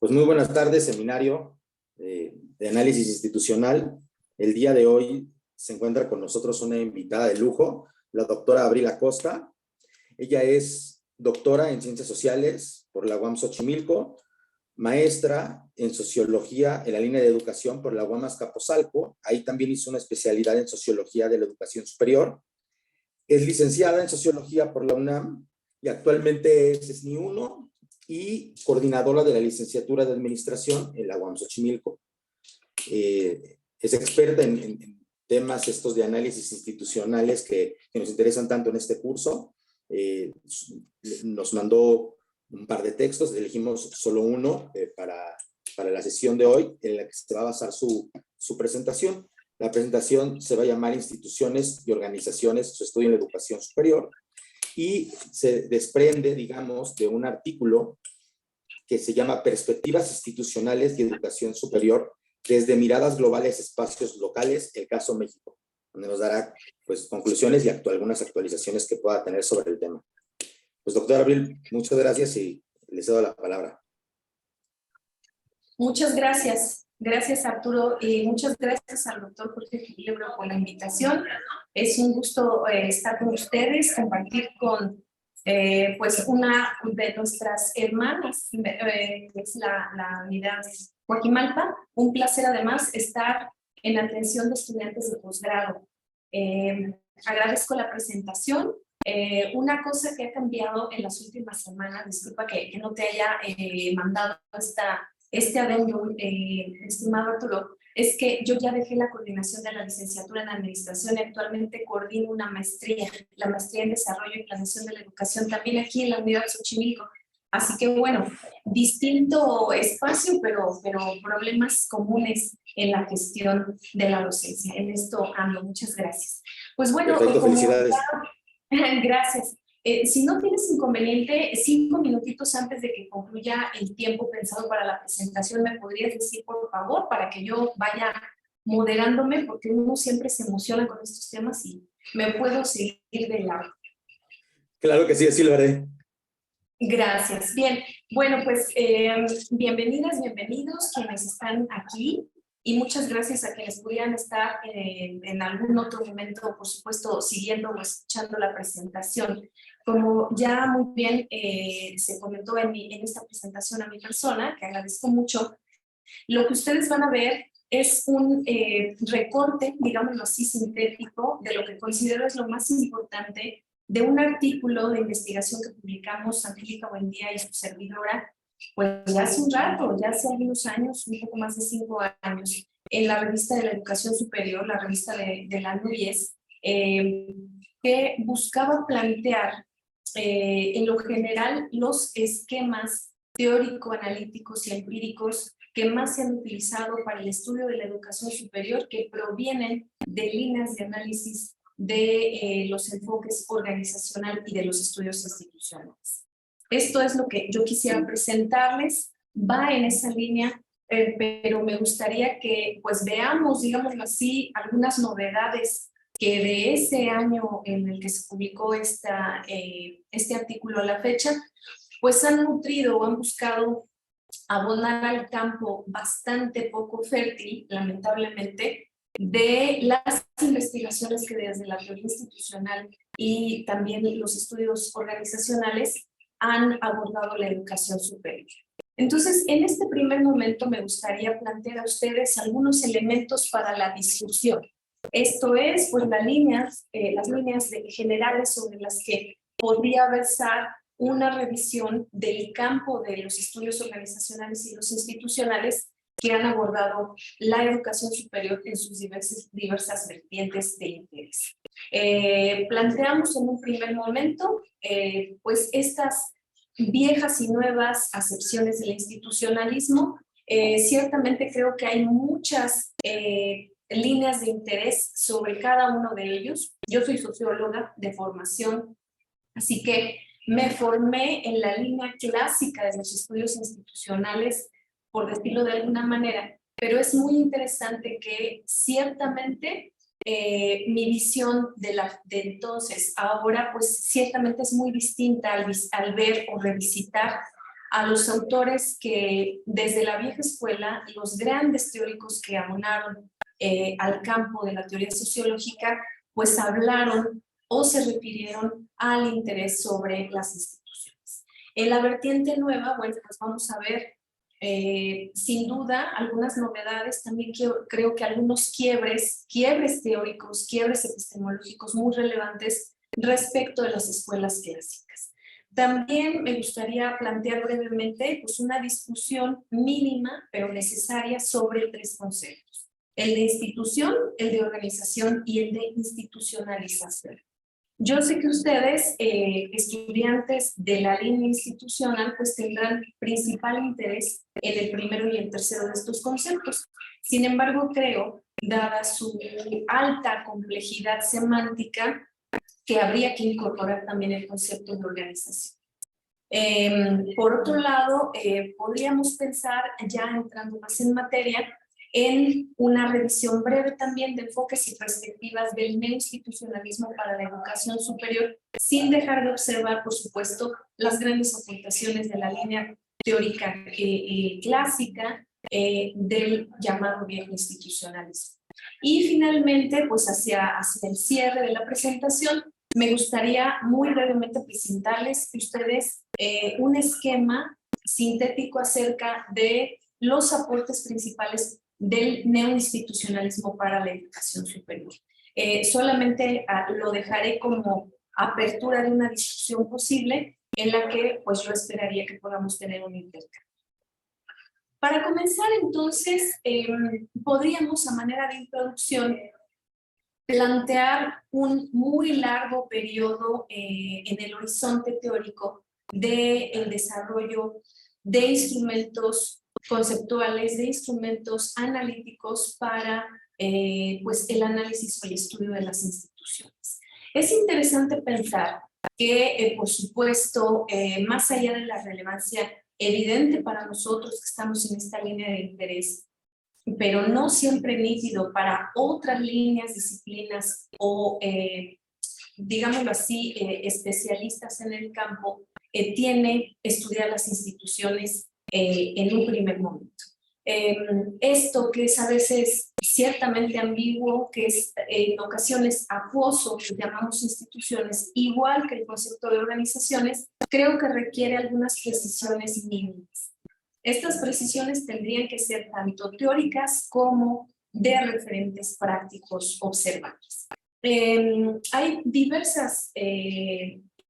Pues muy buenas tardes, seminario de análisis institucional. El día de hoy se encuentra con nosotros una invitada de lujo, la doctora Abril Acosta. Ella es doctora en Ciencias Sociales por la UAM Xochimilco, maestra en Sociología en la línea de Educación por la UAM Azcapotzalco. Ahí también hizo una especialidad en Sociología de la Educación Superior. Es licenciada en Sociología por la UNAM y actualmente es SNI 1 y coordinadora de la licenciatura de Administración en la UAM Xochimilco. Es experta en temas estos de análisis institucionales que nos interesan tanto en este curso. Nos mandó un par de textos, elegimos solo uno para la sesión de hoy, en la que se va a basar su presentación. La presentación se va a llamar Instituciones y Organizaciones, su estudio en la educación superior, y se desprende, digamos, de un artículo que se llama Perspectivas Institucionales y Educación Superior desde miradas globales, espacios locales, el caso México, donde nos dará pues, conclusiones y algunas actualizaciones que pueda tener sobre el tema. Pues doctora Abril, muchas gracias y les cedo la palabra. Muchas gracias. Gracias, Arturo, y muchas gracias al doctor Jorge Gilebro por la invitación. Es un gusto estar con ustedes, compartir con pues una de nuestras hermanas, es la unidad Coajimalpa. Un placer además estar en atención de estudiantes de posgrado. Agradezco la presentación. Una cosa que ha cambiado en las últimas semanas, disculpa que no te haya mandado este adendum, estimado Arturo, es que yo ya dejé la coordinación de la licenciatura en Administración y actualmente coordino una maestría, la maestría en Desarrollo y Planeación de la Educación, también aquí en la Unidad Xochimilco. Así que bueno, distinto espacio, pero problemas comunes en la gestión de la docencia. En esto ando. Muchas gracias. Pues bueno, perfecto, felicidades. Gracias. Si no tienes inconveniente, 5 minutitos antes de que concluya el tiempo pensado para la presentación, ¿me podrías decir, por favor, para que yo vaya moderándome? Porque uno siempre se emociona con estos temas y me puedo seguir de largo. Claro que sí, así lo haré. Gracias. Bien, bueno, pues bienvenidas, bienvenidos quienes están aquí. Y muchas gracias a quienes pudieran estar en algún otro momento, por supuesto, siguiendo o escuchando la presentación. Como ya muy bien se comentó en esta presentación a mi persona, que agradezco mucho, lo que ustedes van a ver es un recorte, digámoslo así, sintético, de lo que considero es lo más importante de un artículo de investigación que publicamos Angélica Buendía y su servidora, pues ya hace un rato, ya hace algunos años, un poco más de 5 años, en la revista de la Educación Superior, la revista de la NUYES, que buscaba plantear en lo general los esquemas teórico-analíticos y empíricos que más se han utilizado para el estudio de la educación superior, que provienen de líneas de análisis de los enfoques organizacional y de los estudios institucionales. Esto es lo que yo quisiera presentarles, va en esa línea, pero me gustaría que pues veamos, digámoslo así, algunas novedades que de ese año en el que se publicó este artículo a la fecha, pues han nutrido o han buscado abonar al campo bastante poco fértil, lamentablemente, de las investigaciones que desde la teoría institucional y también los estudios organizacionales han abordado la educación superior. Entonces, en este primer momento me gustaría plantear a ustedes algunos elementos para la discusión. Esto es, pues, las líneas generales sobre las que podría versar una revisión del campo de los estudios organizacionales y los institucionales que han abordado la educación superior en sus diversas vertientes de interés. Planteamos en un primer momento, pues, estas viejas y nuevas acepciones del institucionalismo. Ciertamente creo que hay muchas líneas de interés sobre cada uno de ellos. Yo soy socióloga de formación, así que me formé en la línea clásica de los estudios institucionales, por decirlo de alguna manera, pero es muy interesante que ciertamente mi visión de entonces ahora, pues ciertamente es muy distinta al ver o revisitar a los autores que desde la vieja escuela, los grandes teóricos que abonaron al campo de la teoría sociológica, pues hablaron o se refirieron al interés sobre las instituciones. En la vertiente nueva, bueno, pues vamos a ver sin duda algunas novedades, también creo que algunos quiebres teóricos, quiebres epistemológicos muy relevantes respecto de las escuelas clásicas. También me gustaría plantear brevemente pues, una discusión mínima pero necesaria sobre tres conceptos: el de institución, el de organización y el de institucionalización. Yo sé que ustedes, estudiantes de la línea institucional, pues tendrán principal interés en el primero y el tercero de estos conceptos. Sin embargo, creo, dada su alta complejidad semántica, que habría que incorporar también el concepto de organización. Por otro lado, podríamos pensar, ya entrando más en materia, en una revisión breve también de enfoques y perspectivas del neoinstitucionalismo para la educación superior, sin dejar de observar, por supuesto, las grandes aportaciones de la línea teórica clásica del llamado viejo institucionalismo. Y finalmente, pues hacia el cierre de la presentación, me gustaría muy brevemente presentarles a ustedes un esquema sintético acerca de los aportes principales del neoinstitucionalismo para la educación superior. Solamente lo dejaré como apertura de una discusión posible en la que pues yo esperaría que podamos tener un intercambio. Para comenzar entonces, podríamos a manera de introducción plantear un muy largo periodo en el horizonte teórico del desarrollo de instrumentos conceptuales, de instrumentos analíticos para pues el análisis o el estudio de las instituciones. Es interesante pensar que, por supuesto, más allá de la relevancia evidente para nosotros que estamos en esta línea de interés, pero no siempre nítido para otras líneas, disciplinas o, digámoslo así, especialistas en el campo, tiene estudiar las instituciones en un primer momento. Esto que es a veces ciertamente ambiguo, que es en ocasiones acuoso, que llamamos instituciones, igual que el concepto de organizaciones, creo que requiere algunas precisiones mínimas. Estas precisiones tendrían que ser tanto teóricas como de referentes prácticos observables. Hay diversas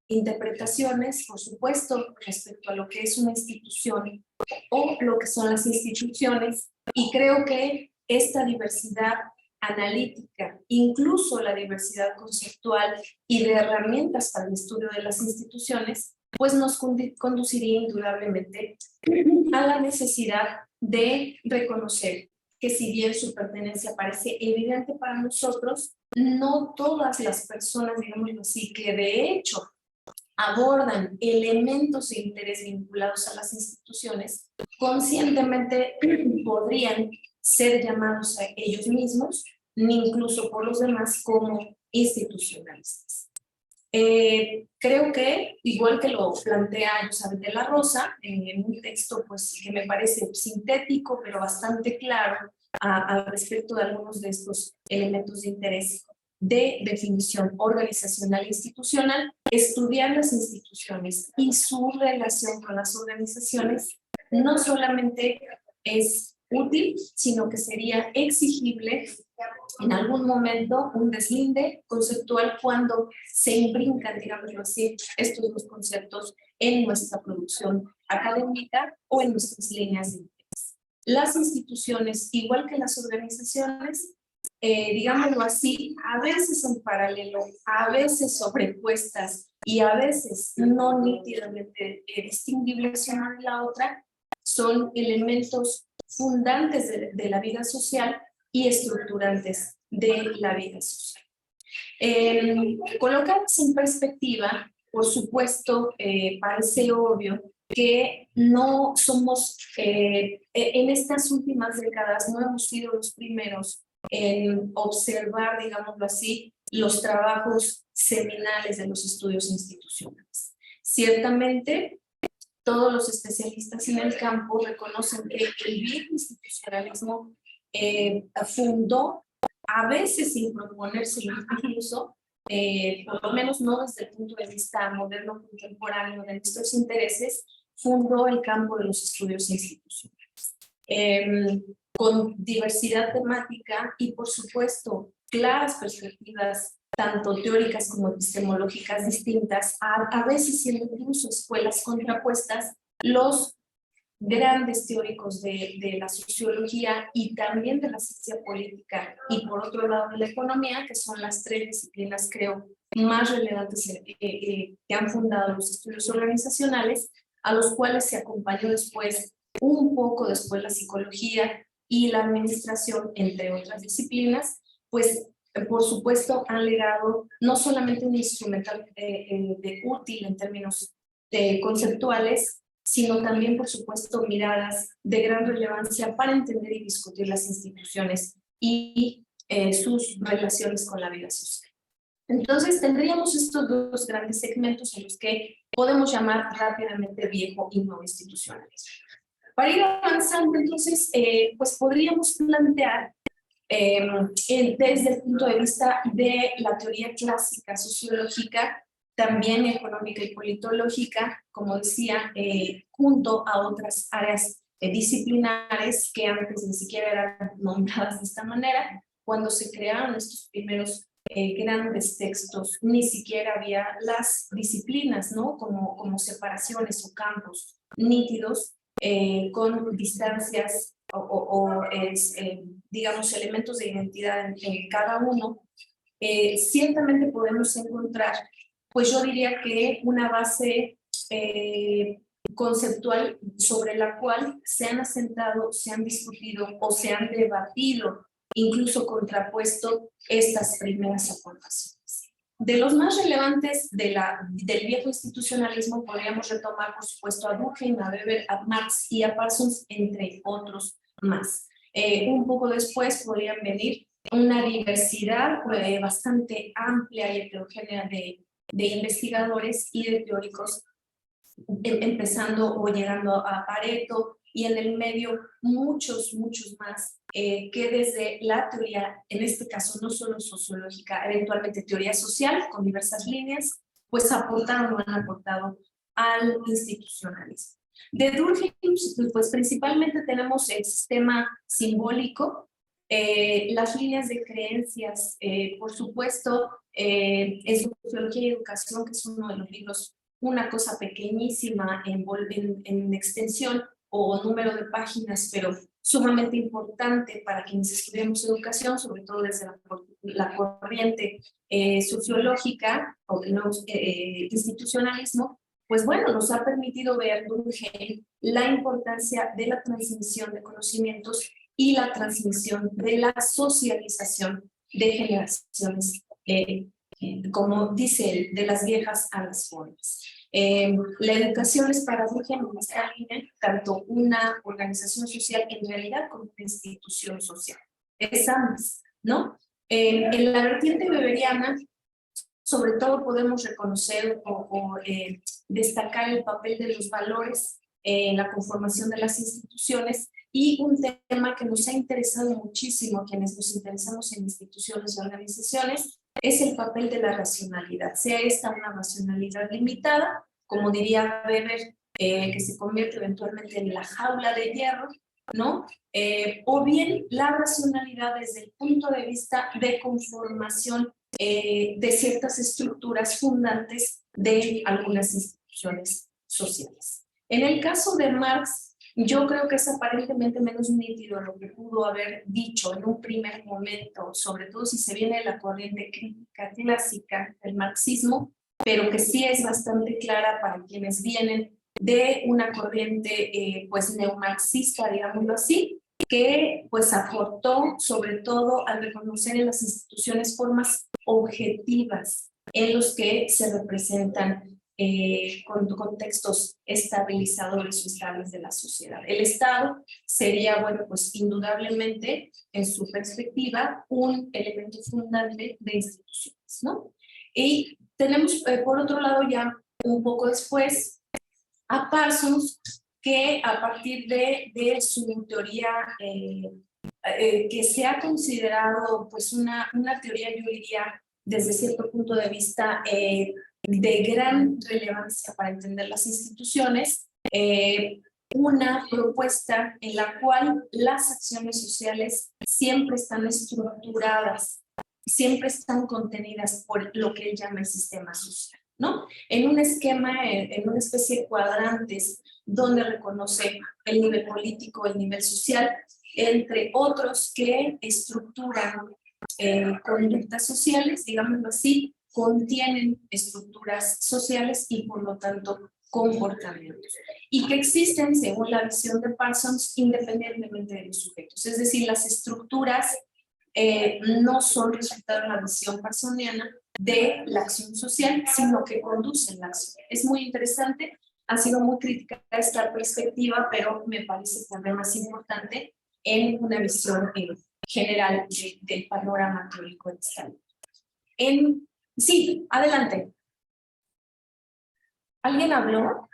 interpretaciones, por supuesto, respecto a lo que es una institución o lo que son las instituciones, y creo que esta diversidad analítica, incluso la diversidad conceptual y de herramientas para el estudio de las instituciones, pues nos conduciría indudablemente a la necesidad de reconocer que si bien su pertenencia parece evidente para nosotros, no todas las personas, digámoslo así, que de hecho abordan elementos de interés vinculados a las instituciones, conscientemente podrían ser llamados a ellos mismos, ni incluso por los demás, como institucionalistas. Creo que, igual que lo plantea Elizabeth de la Rosa, en un texto pues, que me parece sintético, pero bastante claro al respecto de algunos de estos elementos de interés de definición organizacional e institucional, estudiar las instituciones y su relación con las organizaciones no solamente es útil, sino que sería exigible en algún momento un deslinde conceptual cuando se imbrincan, digámoslo así, estos dos conceptos en nuestra producción académica o en nuestras líneas de interés. Las instituciones, igual que las organizaciones, digámoslo así, a veces en paralelo, a veces sobrepuestas y a veces no nítidamente distinguibles una de la otra, son elementos fundantes de la vida social y estructurantes de la vida social. Colocadas en perspectiva, por supuesto, parece obvio que no somos, en estas últimas décadas, no hemos sido los primeros en observar, digámoslo así, los trabajos seminales de los estudios institucionales. Ciertamente, todos los especialistas en el campo reconocen que el viejo institucionalismo fundó, a veces sin proponerse incluso, por lo menos no desde el punto de vista moderno contemporáneo de nuestros intereses, fundó el campo de los estudios institucionales. Con diversidad temática y, por supuesto, claras perspectivas, tanto teóricas como epistemológicas distintas, a veces siendo incluso escuelas contrapuestas, los grandes teóricos de la sociología y también de la ciencia política y por otro lado de la economía, que son las tres disciplinas, creo, más relevantes que han fundado los estudios organizacionales, a los cuales se acompañó después, un poco después la psicología y la administración, entre otras disciplinas, pues por supuesto han legado no solamente un instrumental útil en términos conceptuales, sino también, por supuesto, miradas de gran relevancia para entender y discutir las instituciones y sus relaciones con la vida social. Entonces, tendríamos estos dos grandes segmentos en los que podemos llamar rápidamente viejo y nuevo institucionalismo. Para ir avanzando, entonces, pues podríamos plantear desde el punto de vista de la teoría clásica sociológica, también económica y politológica, como decía, junto a otras áreas disciplinares que antes ni siquiera eran nombradas de esta manera. Cuando se crearon estos primeros grandes textos, ni siquiera había las disciplinas, ¿no? Como separaciones o campos nítidos con distancias digamos, elementos de identidad en cada uno. Ciertamente podemos encontrar, pues yo diría que una base conceptual sobre la cual se han asentado, se han discutido o se han debatido, incluso contrapuesto estas primeras aportaciones. De los más relevantes del viejo institucionalismo podríamos retomar, por supuesto, a Durkheim, a Weber, a Marx y a Parsons, entre otros más. Un poco después podrían venir una diversidad bastante amplia y heterogénea de investigadores y de teóricos, empezando o llegando a Pareto, y en el medio muchos más que desde la teoría, en este caso no solo sociológica, eventualmente teoría social con diversas líneas, pues aportaron o han aportado al institucionalismo. De Durkheim, pues principalmente tenemos el sistema simbólico, las líneas de creencias, por supuesto, en Sociología y Educación, que es uno de los libros, una cosa pequeñísima en extensión o número de páginas, pero sumamente importante para quienes estudiamos educación, sobre todo desde la corriente sociológica o del nuevo institucionalismo. Pues bueno, nos ha permitido ver Durkheim la importancia de la transmisión de conocimientos y la transmisión de la socialización de generaciones, como dice él, de las viejas a las jóvenes. La educación es para Durkheim en esta línea tanto una organización social en realidad como una institución social. Es ambas, ¿no? En la vertiente weberiana, sobre todo podemos reconocer o destacar el papel de los valores en la conformación de las instituciones, y un tema que nos ha interesado muchísimo a quienes nos interesamos en instituciones y organizaciones es el papel de la racionalidad, sea esta una racionalidad limitada, como diría Weber, que se convierte eventualmente en la jaula de hierro, ¿no? O bien la racionalidad desde el punto de vista de conformación de ciertas estructuras fundantes de algunas instituciones sociales. En el caso de Marx, yo creo que es aparentemente menos nítido lo que pudo haber dicho en un primer momento, sobre todo si se viene de la corriente crítica clásica del marxismo, pero que sí es bastante clara para quienes vienen de una corriente pues neomarxista, digámoslo así, que pues aportó sobre todo al reconocer en las instituciones formas objetivas en los que se representan con contextos estabilizadores o estables de la sociedad. El Estado sería, bueno, pues indudablemente, en su perspectiva, un elemento fundante de instituciones, ¿no? Y tenemos, por otro lado, ya un poco después, a Parsons, que a partir de su teoría, que se ha considerado pues una teoría, yo diría, desde cierto punto de vista, de gran relevancia para entender las instituciones, una propuesta en la cual las acciones sociales siempre están estructuradas, siempre están contenidas por lo que él llama el sistema social, ¿no? En un esquema, en una especie de cuadrantes, donde reconoce el nivel político, el nivel social, entre otros que estructuran conductas sociales, digámoslo así, contienen estructuras sociales y por lo tanto comportamientos, y que existen, según la visión de Parsons, independientemente de los sujetos. Es decir, las estructuras no son resultado de la visión parsoniana de la acción social, sino que conducen la acción. Es muy interesante, ha sido muy crítica esta perspectiva, pero me parece también más importante en una visión general del panorama teórico de esta línea. Sí, adelante. ¿Alguien habló?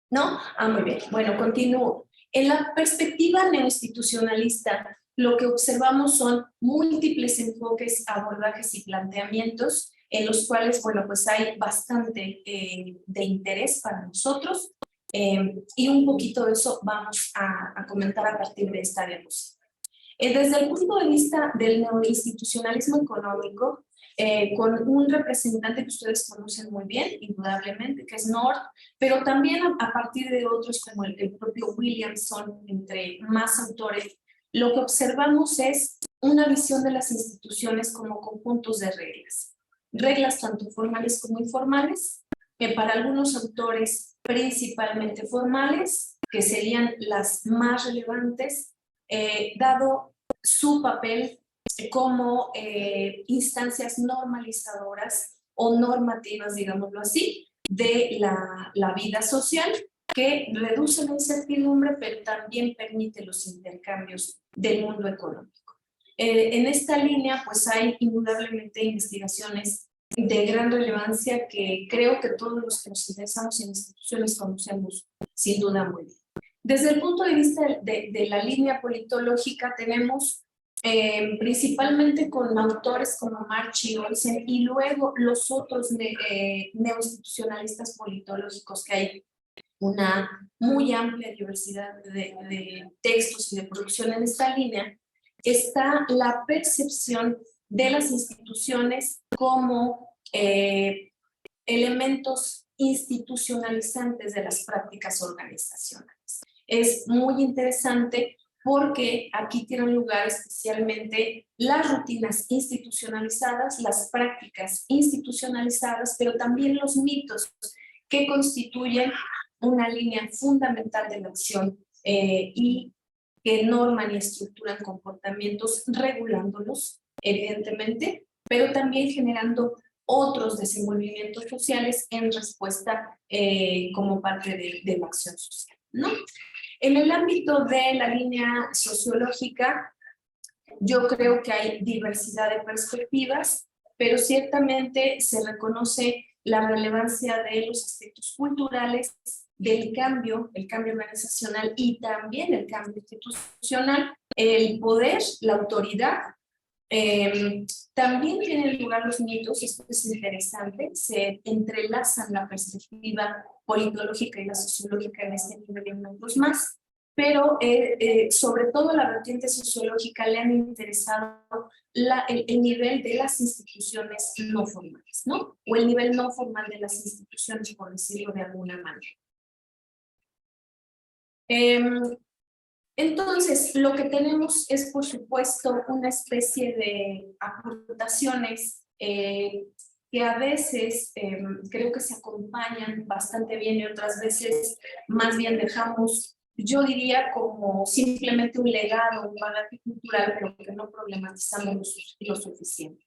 ¿No? Ah, muy bien. Bueno, continúo. En la perspectiva neoinstitucionalista, lo que observamos son múltiples enfoques, abordajes y planteamientos en los cuales, bueno, pues hay bastante de interés para nosotros y un poquito de eso vamos a comentar a partir de esta diapositiva. Desde el punto de vista del neoinstitucionalismo económico, con un representante que ustedes conocen muy bien, indudablemente, que es North, pero también a partir de otros como el propio Williamson, entre más autores, lo que observamos es una visión de las instituciones como conjuntos de reglas. Reglas tanto formales como informales, que para algunos autores principalmente formales, que serían las más relevantes, dado su papel como instancias normalizadoras o normativas, digámoslo así, de la vida social, que reduce la incertidumbre, pero también permite los intercambios del mundo económico. En esta línea, pues hay indudablemente investigaciones de gran relevancia que creo que todos los que nos interesamos en instituciones conocemos sin duda muy bien. Desde el punto de vista de la línea politológica tenemos principalmente con autores como March y Olsen y luego los otros neoinstitucionalistas politológicos, que hay una muy amplia diversidad de textos y de producción en esta línea, está la percepción de las instituciones como elementos institucionalizantes de las prácticas organizacionales. Es muy interesante porque aquí tienen lugar especialmente las rutinas institucionalizadas, las prácticas institucionalizadas, pero también los mitos que constituyen una línea fundamental de la acción y que norman y estructuran comportamientos, regulándolos, evidentemente, pero también generando otros desenvolvimientos sociales en respuesta como parte de la acción social, ¿no? En el ámbito de la línea sociológica, yo creo que hay diversidad de perspectivas, pero ciertamente se reconoce la relevancia de los aspectos culturales, del cambio, el cambio organizacional y también el cambio institucional, el poder, la autoridad. También tienen lugar los mitos, esto es interesante, se entrelazan la perspectiva politológica y la sociológica en este nivel y en otros más, pero sobre todo la vertiente sociológica le han interesado el nivel de las instituciones no formales, ¿no? O el nivel no formal de las instituciones, por decirlo de alguna manera. Entonces, lo que tenemos es, por supuesto, una especie de aportaciones que a veces creo que se acompañan bastante bien y otras veces más bien dejamos, yo diría, como simplemente un legado, un bagaje cultural, pero que no problematizamos lo suficiente.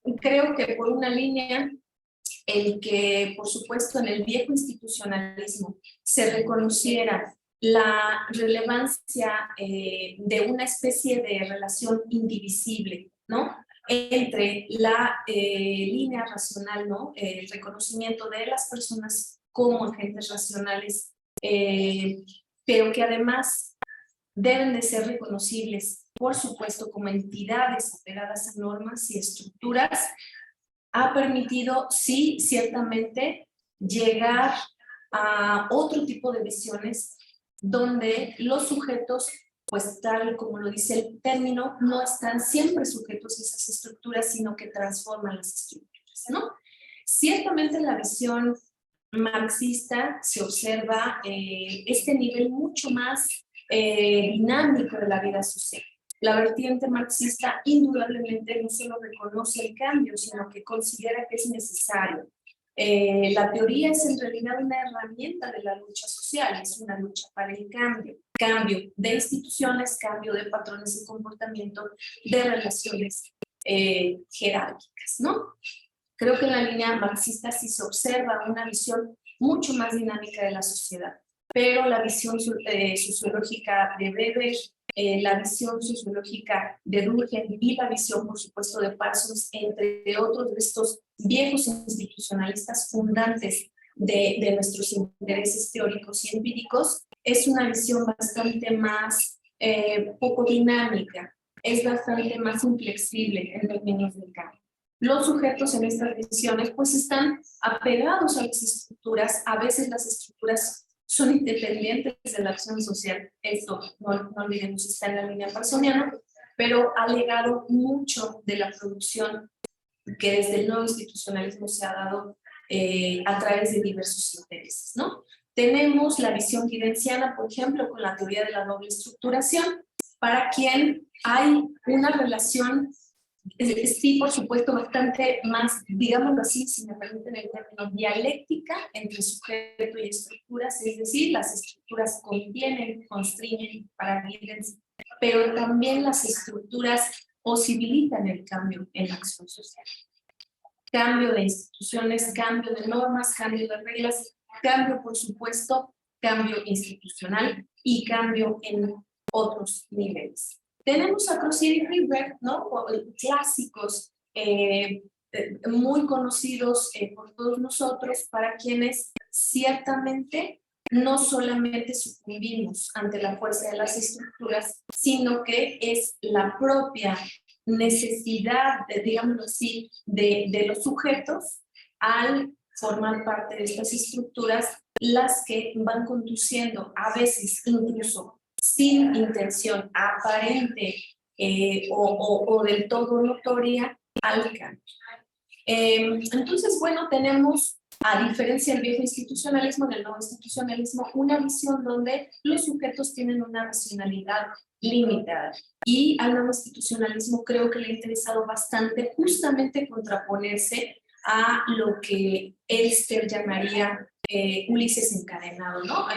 Y creo que por una línea, el que, por supuesto, en el viejo institucionalismo se reconociera la relevancia de una especie de relación indivisible, ¿no? entre la línea racional, ¿no? El reconocimiento de las personas como agentes racionales, pero que además deben de ser reconocibles, por supuesto, como entidades apegadas a normas y estructuras, ha permitido, sí, ciertamente, llegar a otro tipo de visiones donde los sujetos, pues tal como lo dice el término, no están siempre sujetos a esas estructuras, sino que transforman las estructuras, ¿no? Ciertamente en la visión marxista se observa este nivel mucho más dinámico de la vida social. La vertiente marxista indudablemente no solo reconoce el cambio, sino que considera que es necesario. La teoría es en realidad una herramienta de la lucha social, es una lucha para el cambio. Cambio de instituciones, cambio de patrones de comportamiento, de relaciones jerárquicas, ¿no? Creo que en la línea marxista sí se observa una visión mucho más dinámica de la sociedad, pero la visión sociológica de Weber, la visión sociológica de Durkheim y la visión, por supuesto, de Parsons, entre otros de estos viejos institucionalistas fundantes de nuestros intereses teóricos y empíricos, es una visión bastante más poco dinámica, es bastante más inflexible en términos del cambio. Los sujetos en estas visiones pues están apegados a las estructuras, a veces las estructuras son independientes de la acción social, esto no olvidemos está en la línea parsoniana, pero ha legado mucho de la producción que desde el nuevo institucionalismo se ha dado a través de diversos intereses, ¿no? Tenemos la visión giddensciana, por ejemplo, con la teoría de la doble estructuración, para quien hay una relación sí, por supuesto, bastante más, digámoslo así, si me permiten el término, dialéctica entre sujeto y estructuras, es decir, las estructuras contienen, constriñen para Giddens, pero también las estructuras posibilitan el cambio en la acción social. Cambio de instituciones, cambio de normas, cambio de reglas, cambio, por supuesto, cambio institucional y cambio en otros niveles. Tenemos a Crosier y Ribert, ¿no? Clásicos muy conocidos por todos nosotros, para quienes ciertamente no solamente sucumbimos ante la fuerza de las estructuras, sino que es la propia necesidad, digámoslo así, de los sujetos al formar parte de estas estructuras las que van conduciendo a veces incluso sin intención aparente o del todo notoria al cambio. Entonces, bueno, tenemos, a diferencia del viejo institucionalismo, del nuevo institucionalismo, una visión donde los sujetos tienen una racionalidad limitada. Y al nuevo institucionalismo creo que le ha interesado bastante justamente contraponerse a lo que Elster llamaría Ulises encadenado, ¿no?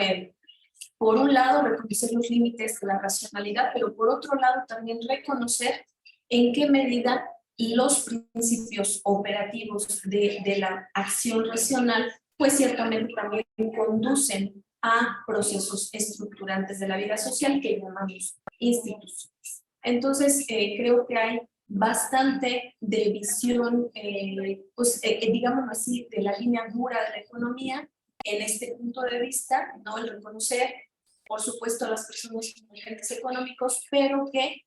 Por un lado, reconocer los límites de la racionalidad, pero por otro lado también reconocer en qué medida los principios operativos de la acción racional, pues ciertamente también conducen a procesos estructurantes de la vida social que llamamos instituciones. Entonces, creo que hay bastante de visión, digamos así, de la línea dura de la economía en este punto de vista, ¿no? El reconocer, por supuesto, a las personas como agentes económicos, pero que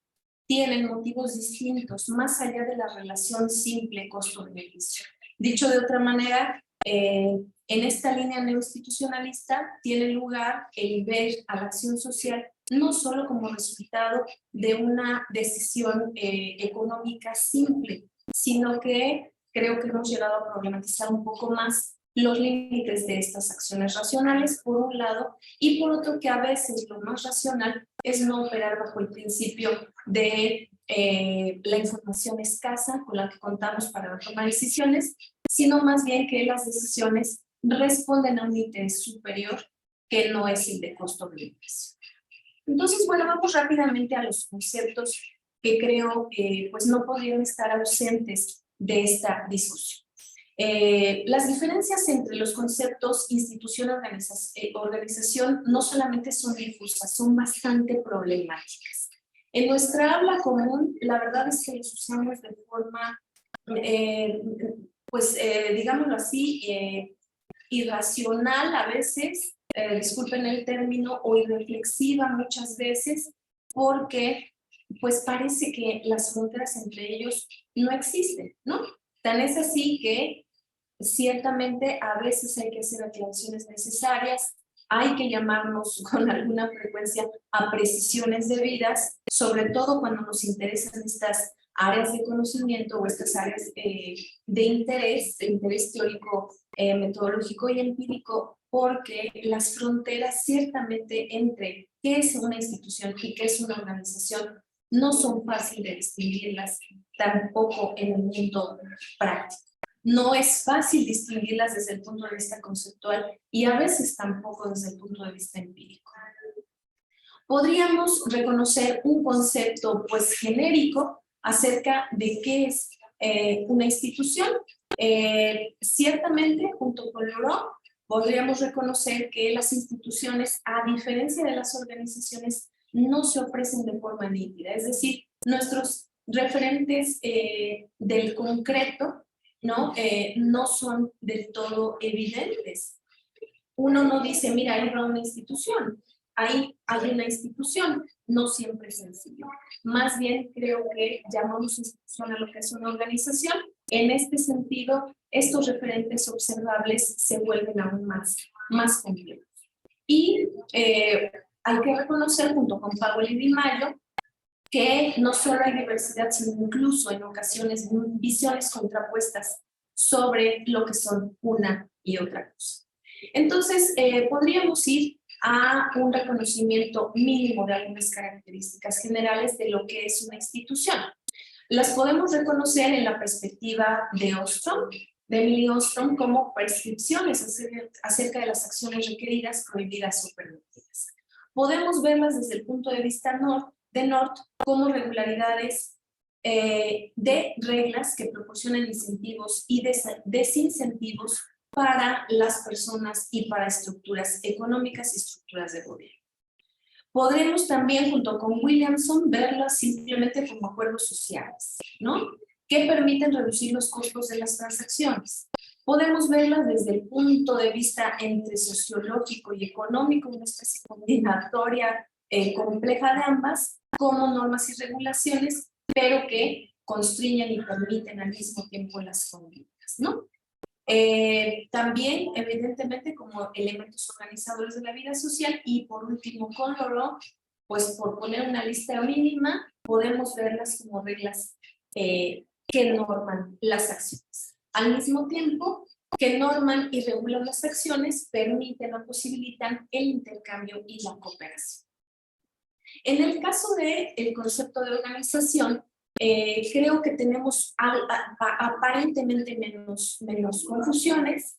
tienen motivos distintos, más allá de la relación simple costo-beneficio. Dicho de otra manera, en esta línea neoinstitucionalista tiene lugar el ver a la acción social no solo como resultado de una decisión económica simple, sino que creo que hemos llegado a problematizar un poco más los límites de estas acciones racionales, por un lado, y por otro que a veces lo más racional es no operar bajo el principio de la información escasa con la que contamos para tomar decisiones, sino más bien que las decisiones responden a un interés superior que no es el de costo-beneficio. Entonces, bueno, vamos rápidamente a los conceptos que creo pues no podrían estar ausentes de esta discusión. Las diferencias entre los conceptos institución organización no solamente son difusas, son bastante problemáticas. En nuestra habla común, la verdad es que los usamos de forma, digámoslo así, irracional a veces, disculpen el término, o irreflexiva muchas veces, porque pues parece que las fronteras entre ellos no existen, ¿no? Tan es así que ciertamente a veces hay que hacer aclaraciones necesarias, hay que llamarnos con alguna frecuencia a precisiones debidas, sobre todo cuando nos interesan estas áreas de conocimiento o estas áreas de interés teórico, metodológico y empírico, porque las fronteras ciertamente entre qué es una institución y qué es una organización no son fáciles de distinguirlas tampoco en el mundo práctico. No es fácil distinguirlas desde el punto de vista conceptual y a veces tampoco desde el punto de vista empírico. Podríamos reconocer un concepto pues genérico acerca de qué es una institución. Ciertamente, junto con Laurent, podríamos reconocer que las instituciones, a diferencia de las organizaciones, no se ofrecen de forma nítida. Es decir, nuestros referentes del concreto no son del todo evidentes. Uno no dice, mira, hay una institución. Hay una institución, no siempre es sencillo. Más bien creo que llamamos institución a lo que es una organización. En este sentido, estos referentes observables se vuelven aún más complejos. Y hay que reconocer, junto con Powell y Di Maio, que no solo hay diversidad, sino incluso en ocasiones visiones contrapuestas sobre lo que son una y otra cosa. Entonces, podríamos ir a un reconocimiento mínimo de algunas características generales de lo que es una institución. Las podemos reconocer en la perspectiva de Ostrom, de Emily Ostrom, como prescripciones acerca de las acciones requeridas, prohibidas o permitidas. Podemos verlas desde el punto de vista de North como regularidades de reglas que proporcionan incentivos y desincentivos para las personas y para estructuras económicas y estructuras de gobierno. Podremos también, junto con Williamson, verlas simplemente como acuerdos sociales, ¿no? Que permiten reducir los costos de las transacciones. Podemos verlas desde el punto de vista entre sociológico y económico, una especie combinatoria compleja de ambas, como normas y regulaciones, pero que constriñen y permiten al mismo tiempo las conductas, ¿no? También, evidentemente, como elementos organizadores de la vida social, y por último, con Laurent, pues por poner una lista mínima, podemos verlas como reglas que norman las acciones. Al mismo tiempo que norman y regulan las acciones, permiten o posibilitan el intercambio y la cooperación. En el caso del concepto de organización, creo que tenemos aparentemente menos confusiones.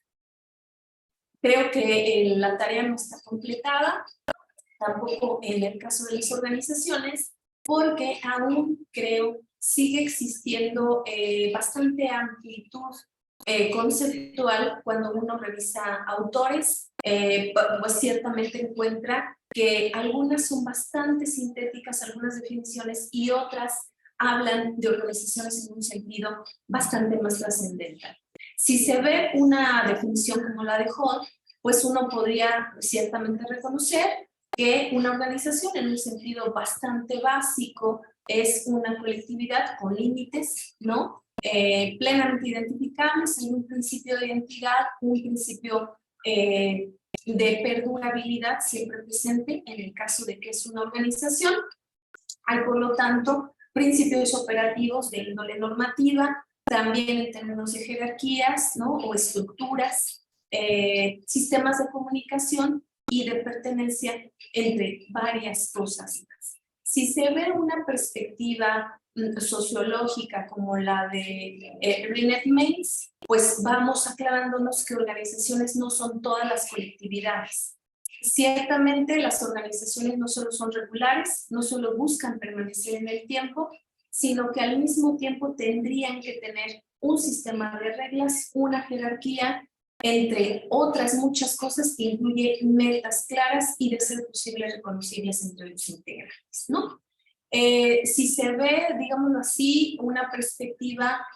Creo que la tarea no está completada, tampoco en el caso de las organizaciones, porque aún creo sigue existiendo bastante amplitud conceptual cuando uno revisa autores, pues ciertamente encuentra que algunas son bastante sintéticas, algunas definiciones, y otras hablan de organizaciones en un sentido bastante más trascendental. Si se ve una definición como la de Holt, pues uno podría ciertamente reconocer que una organización en un sentido bastante básico es una colectividad con límites, ¿no? Plenamente identificables, hay un principio de identidad, un principio de perdurabilidad siempre presente en el caso de que es una organización. Hay, por lo tanto, principios operativos de índole normativa, también en términos de jerarquías, ¿no? O estructuras, sistemas de comunicación y de pertenencia, entre varias cosas más. Si se ve una perspectiva sociológica como la de Rinette Mays, pues vamos aclarándonos que organizaciones no son todas las colectividades. Ciertamente las organizaciones no solo son regulares, no solo buscan permanecer en el tiempo, sino que al mismo tiempo tendrían que tener un sistema de reglas, una jerarquía, entre otras muchas cosas que incluye metas claras y, de ser posible, reconocibles entre los integrantes, ¿no? Si se ve, digámoslo así, una perspectiva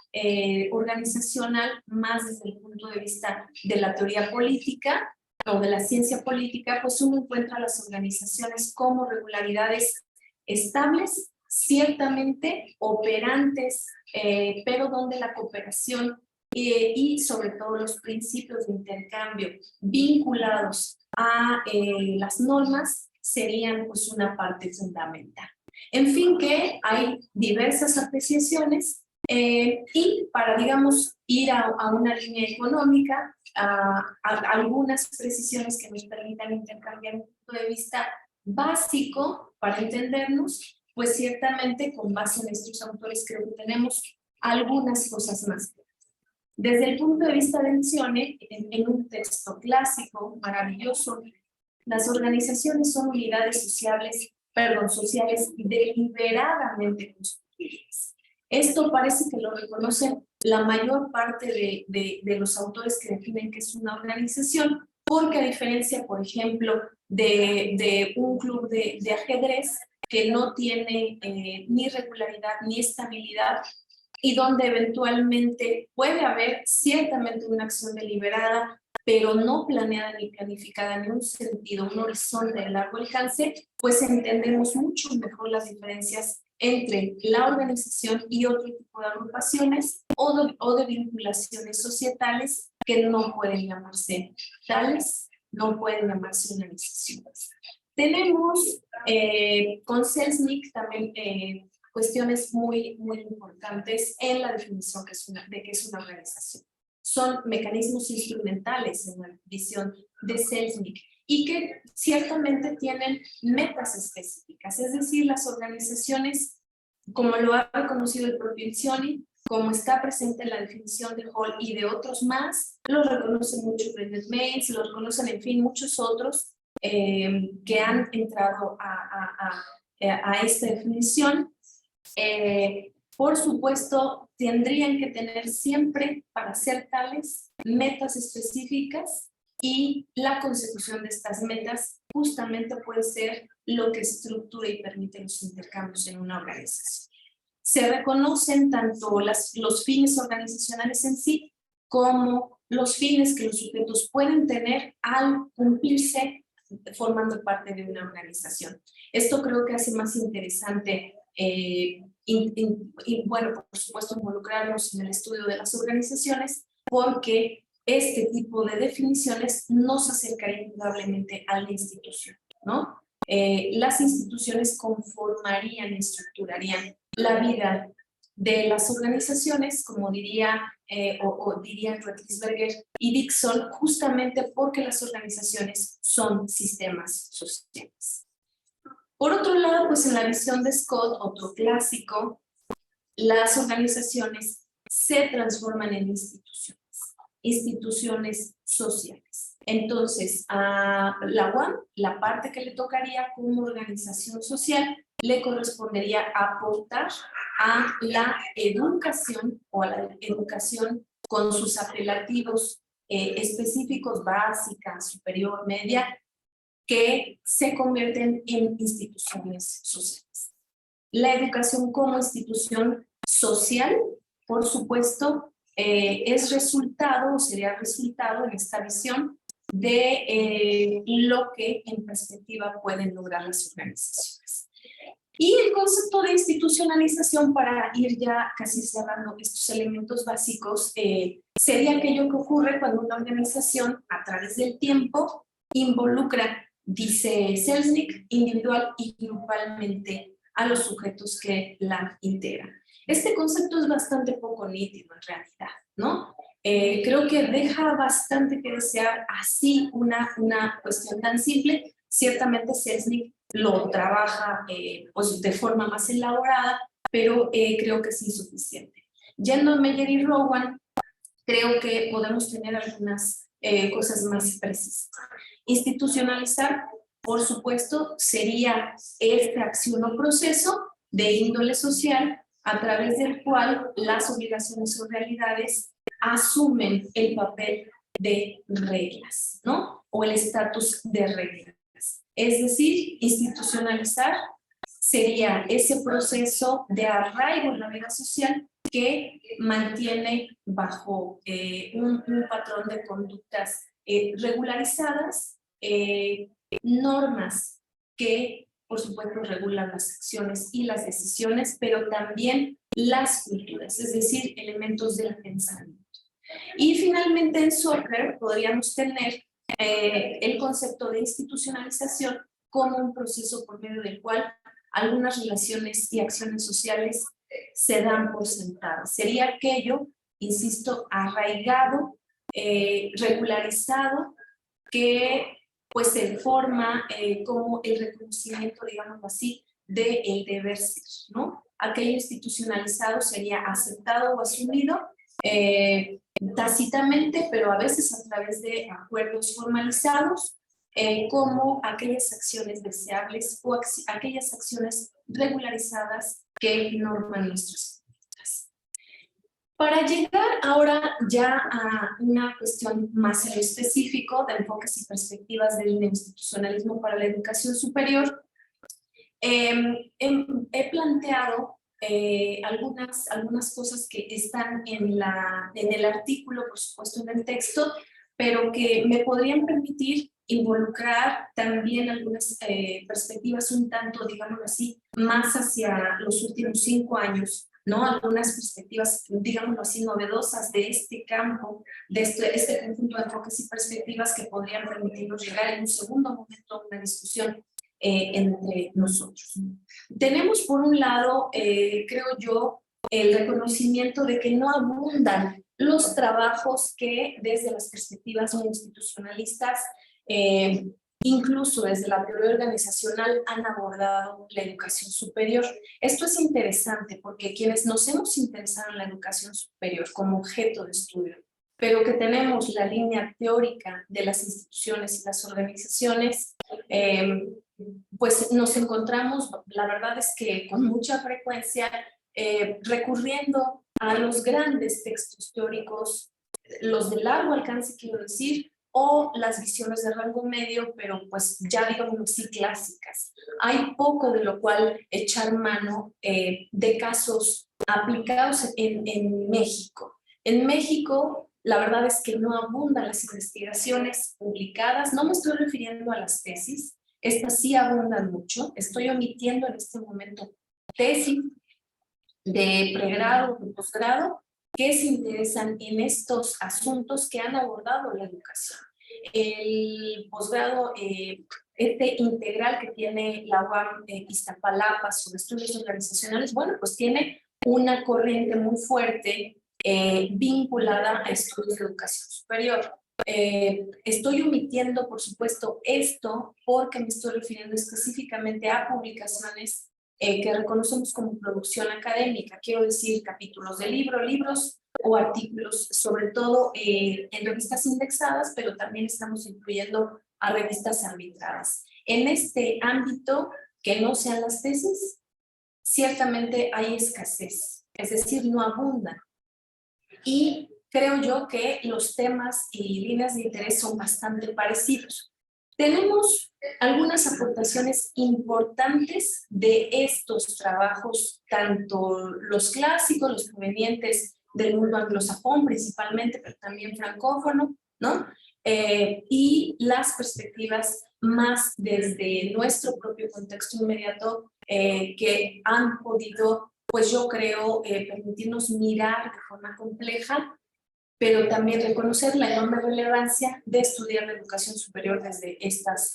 organizacional más desde el punto de vista de la teoría política o de la ciencia política, pues uno encuentra las organizaciones como regularidades estables, ciertamente operantes, pero donde la cooperación y sobre todo los principios de intercambio vinculados a las normas serían pues una parte fundamental. En fin, que hay diversas apreciaciones y para, digamos, ir a una línea económica, a algunas precisiones que nos permitan intercambiar un punto de vista básico para entendernos, pues ciertamente con base en estos autores creo que tenemos algunas cosas más. Desde el punto de vista de Missione, en un texto clásico maravilloso, las organizaciones son unidades sociales deliberadamente constituidas. Esto parece que lo reconocen la mayor parte de los autores que definen que es una organización, porque a diferencia, por ejemplo, de un club de ajedrez que no tiene ni regularidad ni estabilidad, y donde eventualmente puede haber ciertamente una acción deliberada, pero no planeada ni planificada en un sentido, un horizonte de largo alcance, pues entendemos mucho mejor las diferencias entre la organización y otro tipo de agrupaciones o de vinculaciones societales que no pueden llamarse tales, no pueden llamarse organizaciones. Tenemos con Selznick también cuestiones muy importantes en la definición de qué es una organización. Son mecanismos instrumentales en la visión de Selznick y que ciertamente tienen metas específicas, es decir, las organizaciones, como lo ha reconocido el propio Missione, como está presente en la definición de Hall y de otros más, lo reconocen mucho Brendan Mays, lo reconocen, en fin, muchos otros que han entrado a esta definición. Por supuesto, tendrían que tener siempre, para ser tales, metas específicas y la consecución de estas metas justamente puede ser lo que estructura y permite los intercambios en una organización. Se reconocen tanto los fines organizacionales en sí como los fines que los sujetos pueden tener al cumplirse formando parte de una organización. Esto creo que hace más interesante bueno, por supuesto, involucrarnos en el estudio de las organizaciones, porque este tipo de definiciones nos acercaría indudablemente a la institución, ¿no? Las instituciones conformarían y estructurarían la vida de las organizaciones, como dirían Roethlisberger y Dixon, justamente porque las organizaciones son sistemas sociales. Por otro lado, pues en la visión de Scott, otro clásico, las organizaciones se transforman en instituciones sociales. Entonces, a la UAM, la parte que le tocaría como organización social, le correspondería aportar a la educación o a la educación con sus apelativos específicos, básica, superior, media, que se convierten en instituciones sociales. La educación como institución social, por supuesto, es resultado o sería resultado en esta visión de lo que en perspectiva pueden lograr las organizaciones. Y el concepto de institucionalización, para ir ya casi cerrando estos elementos básicos, sería aquello que ocurre cuando una organización a través del tiempo involucra, dice Selznick, individual y grupalmente a los sujetos que la integran. Este concepto es bastante poco nítido en realidad, ¿no? Creo que deja bastante que desear así una cuestión tan simple. Ciertamente Selznick lo trabaja pues de forma más elaborada, pero creo que es insuficiente. Yendo a Meyer y Rowan, creo que podemos tener algunas cosas más precisas. Institucionalizar, por supuesto, sería esta acción o proceso de índole social a través del cual las obligaciones o realidades asumen el papel de reglas, ¿no? O el estatus de reglas. Es decir, institucionalizar sería ese proceso de arraigo en la vida social que mantiene bajo un patrón de conductas regularizadas, normas que, por supuesto, regulan las acciones y las decisiones, pero también las culturas, es decir, elementos del pensamiento. Y finalmente en soccer podríamos tener el concepto de institucionalización como un proceso por medio del cual algunas relaciones y acciones sociales se dan por sentadas. Sería aquello, insisto, arraigado, regularizado, que pues se forma como el reconocimiento, digamos así, del deber ser, ¿no? Aquello institucionalizado sería aceptado o asumido tácitamente, pero a veces a través de acuerdos formalizados, como aquellas acciones deseables o aquellas acciones regularizadas que norman nuestras conductas. Para llegar ahora ya a una cuestión más en lo específico de enfoques y perspectivas del institucionalismo para la educación superior, he planteado algunas cosas que están en el artículo, por supuesto en el texto, pero que me podrían permitir involucrar también algunas perspectivas un tanto, digámoslo así, más hacia los últimos 5 años, ¿no? Algunas perspectivas, digámoslo así, novedosas de este campo, de este conjunto de enfoques y perspectivas que podrían permitirnos llegar en un segundo momento a una discusión entre nosotros. Tenemos por un lado, creo yo, el reconocimiento de que no abundan los trabajos que desde las perspectivas no institucionalistas, incluso desde la teoría organizacional, han abordado la educación superior. Esto es interesante porque quienes nos hemos interesado en la educación superior como objeto de estudio, pero que tenemos la línea teórica de las instituciones y las organizaciones, pues nos encontramos, la verdad es que con mucha frecuencia, recurriendo a los grandes textos teóricos, los de largo alcance, quiero decir, o las visiones de rango medio, pero pues ya digamos así clásicas. Hay poco de lo cual echar mano de casos aplicados en México. En México, la verdad es que no abundan las investigaciones publicadas, no me estoy refiriendo a las tesis, estas sí abundan mucho, estoy omitiendo en este momento tesis de pregrado, de posgrado, que se interesan en estos asuntos que han abordado la educación. El posgrado integral que tiene la UAM Iztapalapa sobre estudios organizacionales, bueno, pues tiene una corriente muy fuerte vinculada a estudios de educación superior. Estoy omitiendo, por supuesto, esto porque me estoy refiriendo específicamente a publicaciones que reconocemos como producción académica, quiero decir capítulos de libros o artículos, sobre todo en revistas indexadas, pero también estamos incluyendo a revistas arbitradas. En este ámbito, que no sean las tesis, ciertamente hay escasez, es decir, no abundan. Y creo yo que los temas y líneas de interés son bastante parecidos. Tenemos algunas aportaciones importantes de estos trabajos, tanto los clásicos, los provenientes del mundo anglosajón principalmente, pero también francófono, ¿no? Y las perspectivas más desde nuestro propio contexto inmediato que han podido, pues yo creo, permitirnos mirar de forma compleja, pero también reconocer la enorme relevancia de estudiar la educación superior desde estas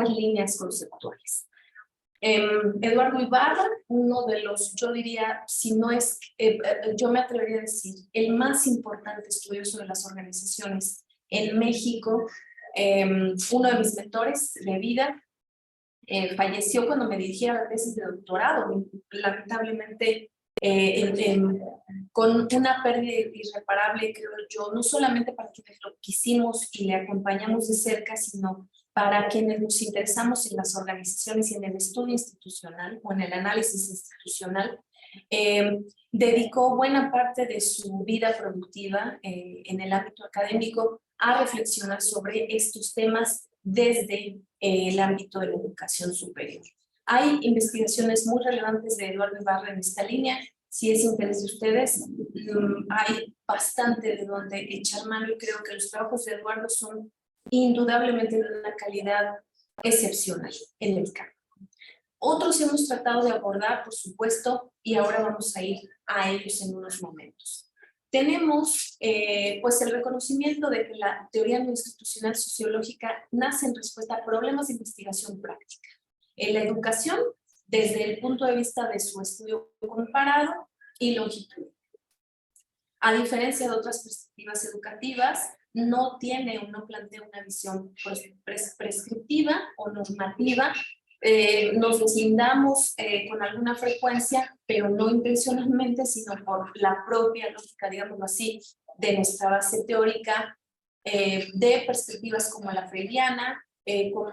líneas conceptuales. Eduardo Ibarra, uno de los, yo diría, si no es, yo me atrevería a decir, el más importante estudioso de las organizaciones en México, uno de mis mentores de vida, falleció cuando me dirigía la tesis de doctorado, lamentablemente con una pérdida irreparable, creo yo, no solamente para quienes lo quisimos y le acompañamos de cerca, sino para quienes nos interesamos en las organizaciones y en el estudio institucional o en el análisis institucional. Dedicó buena parte de su vida productiva en el ámbito académico a reflexionar sobre estos temas desde el ámbito de la educación superior. Hay investigaciones muy relevantes de Eduardo Ibarra en esta línea. Si es interés de ustedes, hay bastante de donde echar mano y creo que los trabajos de Eduardo son indudablemente de una calidad excepcional en el campo. Otros hemos tratado de abordar, por supuesto, y ahora vamos a ir a ellos en unos momentos. Tenemos pues el reconocimiento de que la teoría institucional sociológica nace en respuesta a problemas de investigación práctica. En la educación, desde el punto de vista de su estudio comparado y longitudinal. A diferencia de otras perspectivas educativas, no tiene o no plantea una visión prescriptiva o normativa. Nos deslindamos con alguna frecuencia, pero no intencionalmente, sino por la propia lógica, digámoslo así, de nuestra base teórica, de perspectivas como la freudiana, como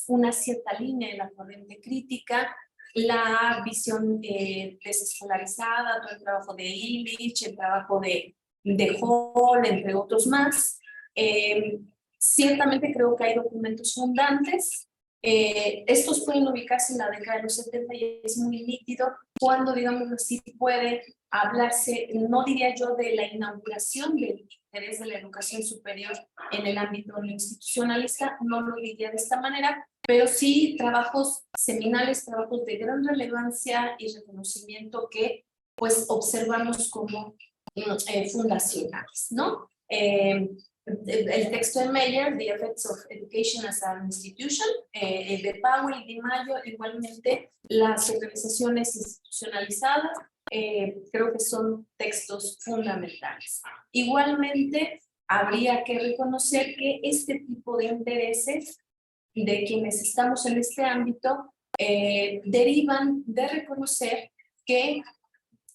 una cierta línea de la corriente crítica, la visión desescolarizada, todo el trabajo de Illich, el trabajo de Hall, entre otros más. Ciertamente creo que hay documentos fundantes. Estos pueden ubicarse en la década de los 70 y es muy nítido cuando, digamos así, puede hablarse, no diría yo de la inauguración del interés de la educación superior en el ámbito institucionalista, no lo diría de esta manera, pero sí trabajos seminales, trabajos de gran relevancia y reconocimiento que pues observamos como fundacionales, ¿no? El texto de Meyer, The Effects of Education as an Institution, de Powell y de Mayo, igualmente las organizaciones institucionalizadas, creo que son textos fundamentales. Igualmente, habría que reconocer que este tipo de intereses de quienes estamos en este ámbito derivan de reconocer que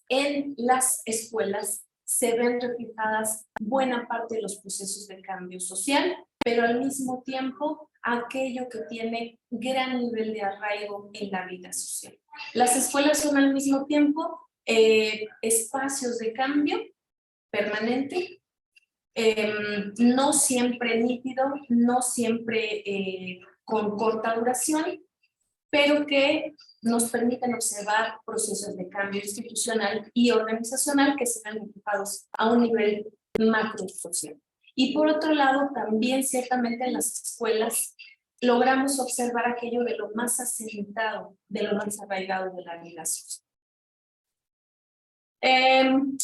en las escuelas se ven reflejadas buena parte de los procesos de cambio social, pero al mismo tiempo aquello que tiene gran nivel de arraigo en la vida social. Las escuelas son al mismo tiempo espacios de cambio permanente, no siempre nítido, no siempre con corta duración, pero que nos permiten observar procesos de cambio institucional y organizacional que se ven ocupados a un nivel macro social. Y por otro lado, también ciertamente en las escuelas logramos observar aquello de lo más asentado, de lo más arraigado de la vida social.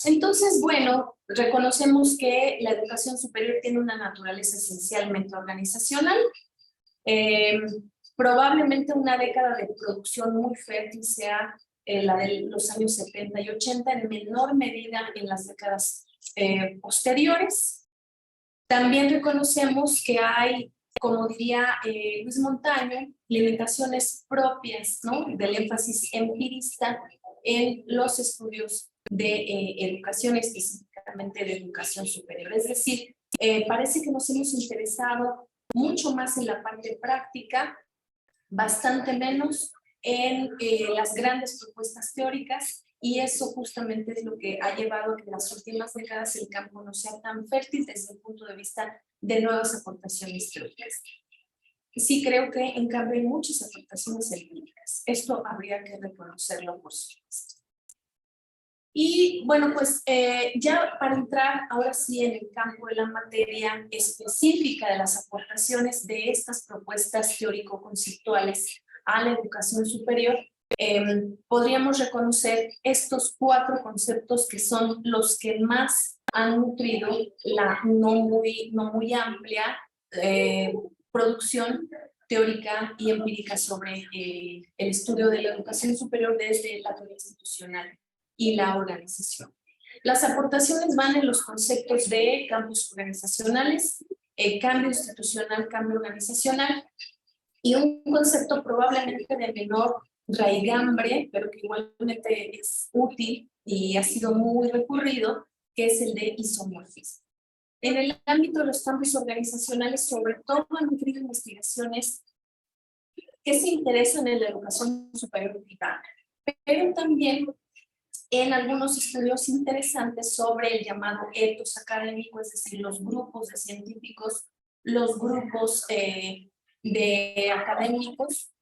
Entonces, bueno, reconocemos que la educación superior tiene una naturaleza esencialmente organizacional. Probablemente una década de producción muy fértil sea la de los años 70 y 80, en menor medida en las décadas posteriores. También reconocemos que hay, como diría Luis Montaño, limitaciones propias, ¿no?, del énfasis empirista en los estudios de educación, específicamente de educación superior. Es decir, parece que nos hemos interesado mucho más en la parte práctica, bastante menos en las grandes propuestas teóricas, y eso justamente es lo que ha llevado a que en las últimas décadas el campo no sea tan fértil desde el punto de vista de nuevas aportaciones teóricas. Sí creo que en cambio hay muchas aportaciones empíricas. Esto habría que reconocerlo por supuesto. Y bueno, pues ya para entrar ahora sí en el campo de la materia específica de las aportaciones de estas propuestas teórico-conceptuales a la educación superior, podríamos reconocer estos 4 conceptos que son los que más han nutrido la no muy amplia producción teórica y empírica sobre el estudio de la educación superior desde la teoría institucional y la organización. Las aportaciones van en los conceptos de cambios organizacionales, cambio institucional, cambio organizacional, y un concepto probablemente de menor raigambre, pero que igualmente es útil y ha sido muy recurrido, que es el de isomorfismo. En el ámbito de los cambios organizacionales, sobre todo han nutrido investigaciones que se interesan en la educación superior privada, pero también en algunos estudios interesantes sobre el llamado etos académico, es decir, los grupos de científicos, los grupos de académicos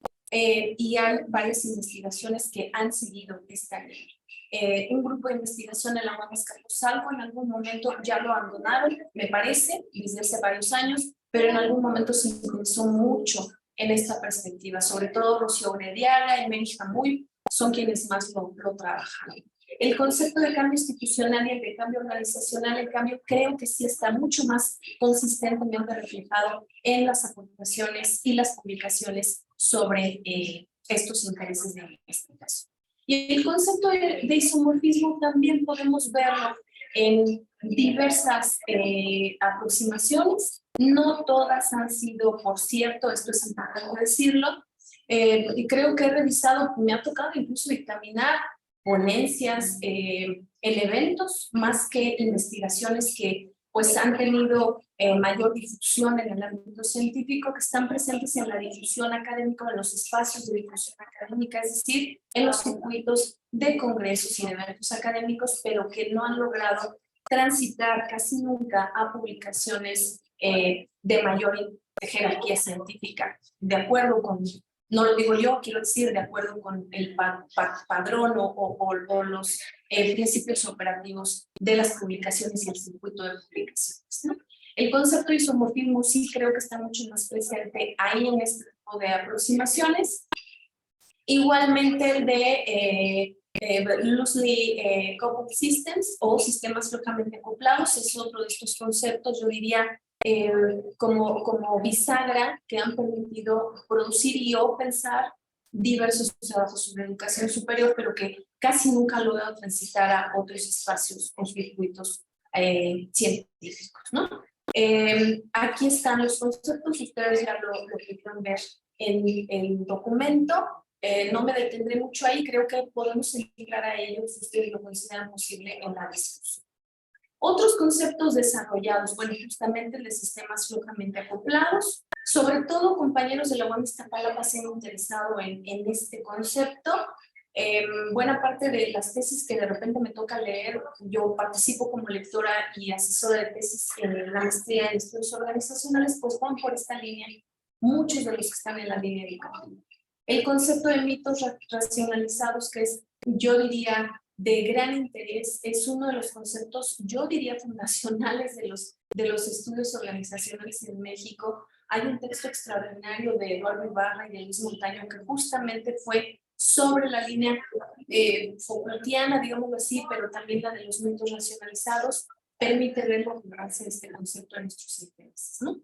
y hay varias investigaciones que han seguido esta línea. Un grupo de investigación en la UAM Azcapotzalco en algún momento ya lo abandonaron, me parece, desde hace varios años, pero en algún momento se interesó mucho en esta perspectiva, sobre todo Rocío Urediaga y Mary Jamuy son quienes más lo trabajaron. El concepto de cambio institucional y el de cambio organizacional, el cambio creo que sí está mucho más consistentemente reflejado en las aportaciones y las publicaciones sobre estos intereses de investigación. Y el concepto de isomorfismo también podemos verlo en diversas aproximaciones. No todas han sido, por cierto, esto es importante decirlo, y creo que he revisado, me ha tocado incluso dictaminar ponencias en eventos más que investigaciones que pues han tenido mayor difusión en el ámbito científico, que están presentes en la difusión académica, en los espacios de difusión académica, es decir, en los circuitos de congresos y de eventos académicos, pero que no han logrado transitar casi nunca a publicaciones de mayor jerarquía científica, de acuerdo con, no lo digo yo, quiero decir, de acuerdo con el padrón o los principios operativos de las publicaciones y el circuito de publicaciones, ¿no? El concepto de isomorfismo sí creo que está mucho más presente ahí en este tipo de aproximaciones. Igualmente el de loosely coupled systems o sistemas flojamente acoplados es otro de estos conceptos, yo diría, como bisagra que han permitido producir y o pensar diversos trabajos sobre educación superior, pero que casi nunca han logrado transitar a otros espacios o circuitos científicos, ¿no? Aquí están los conceptos, ustedes ya lo pudieron ver en el documento. No me detendré mucho ahí, creo que podemos entrar a ellos si ustedes lo consideran posible en la discusión. Otros conceptos desarrollados, bueno, justamente el de sistemas flojamente acoplados, sobre todo compañeros de la UAM Iztapalapa se han interesado en este concepto. Buena parte de las tesis que de repente me toca leer, yo participo como lectora y asesora de tesis en la maestría en estudios organizacionales, pues van por esta línea, muchos de los que están en la línea educativa. El concepto de mitos racionalizados, que es, yo diría, de gran interés, es uno de los conceptos, yo diría, fundacionales de los estudios organizacionales en México. Hay un texto extraordinario de Eduardo Ibarra y de Luis Montaño que justamente fue sobre la línea Foucaultiana, digámoslo así, pero también la de los mitos racionalizados, permite ver la relevancia de este concepto en nuestros intereses, ¿no?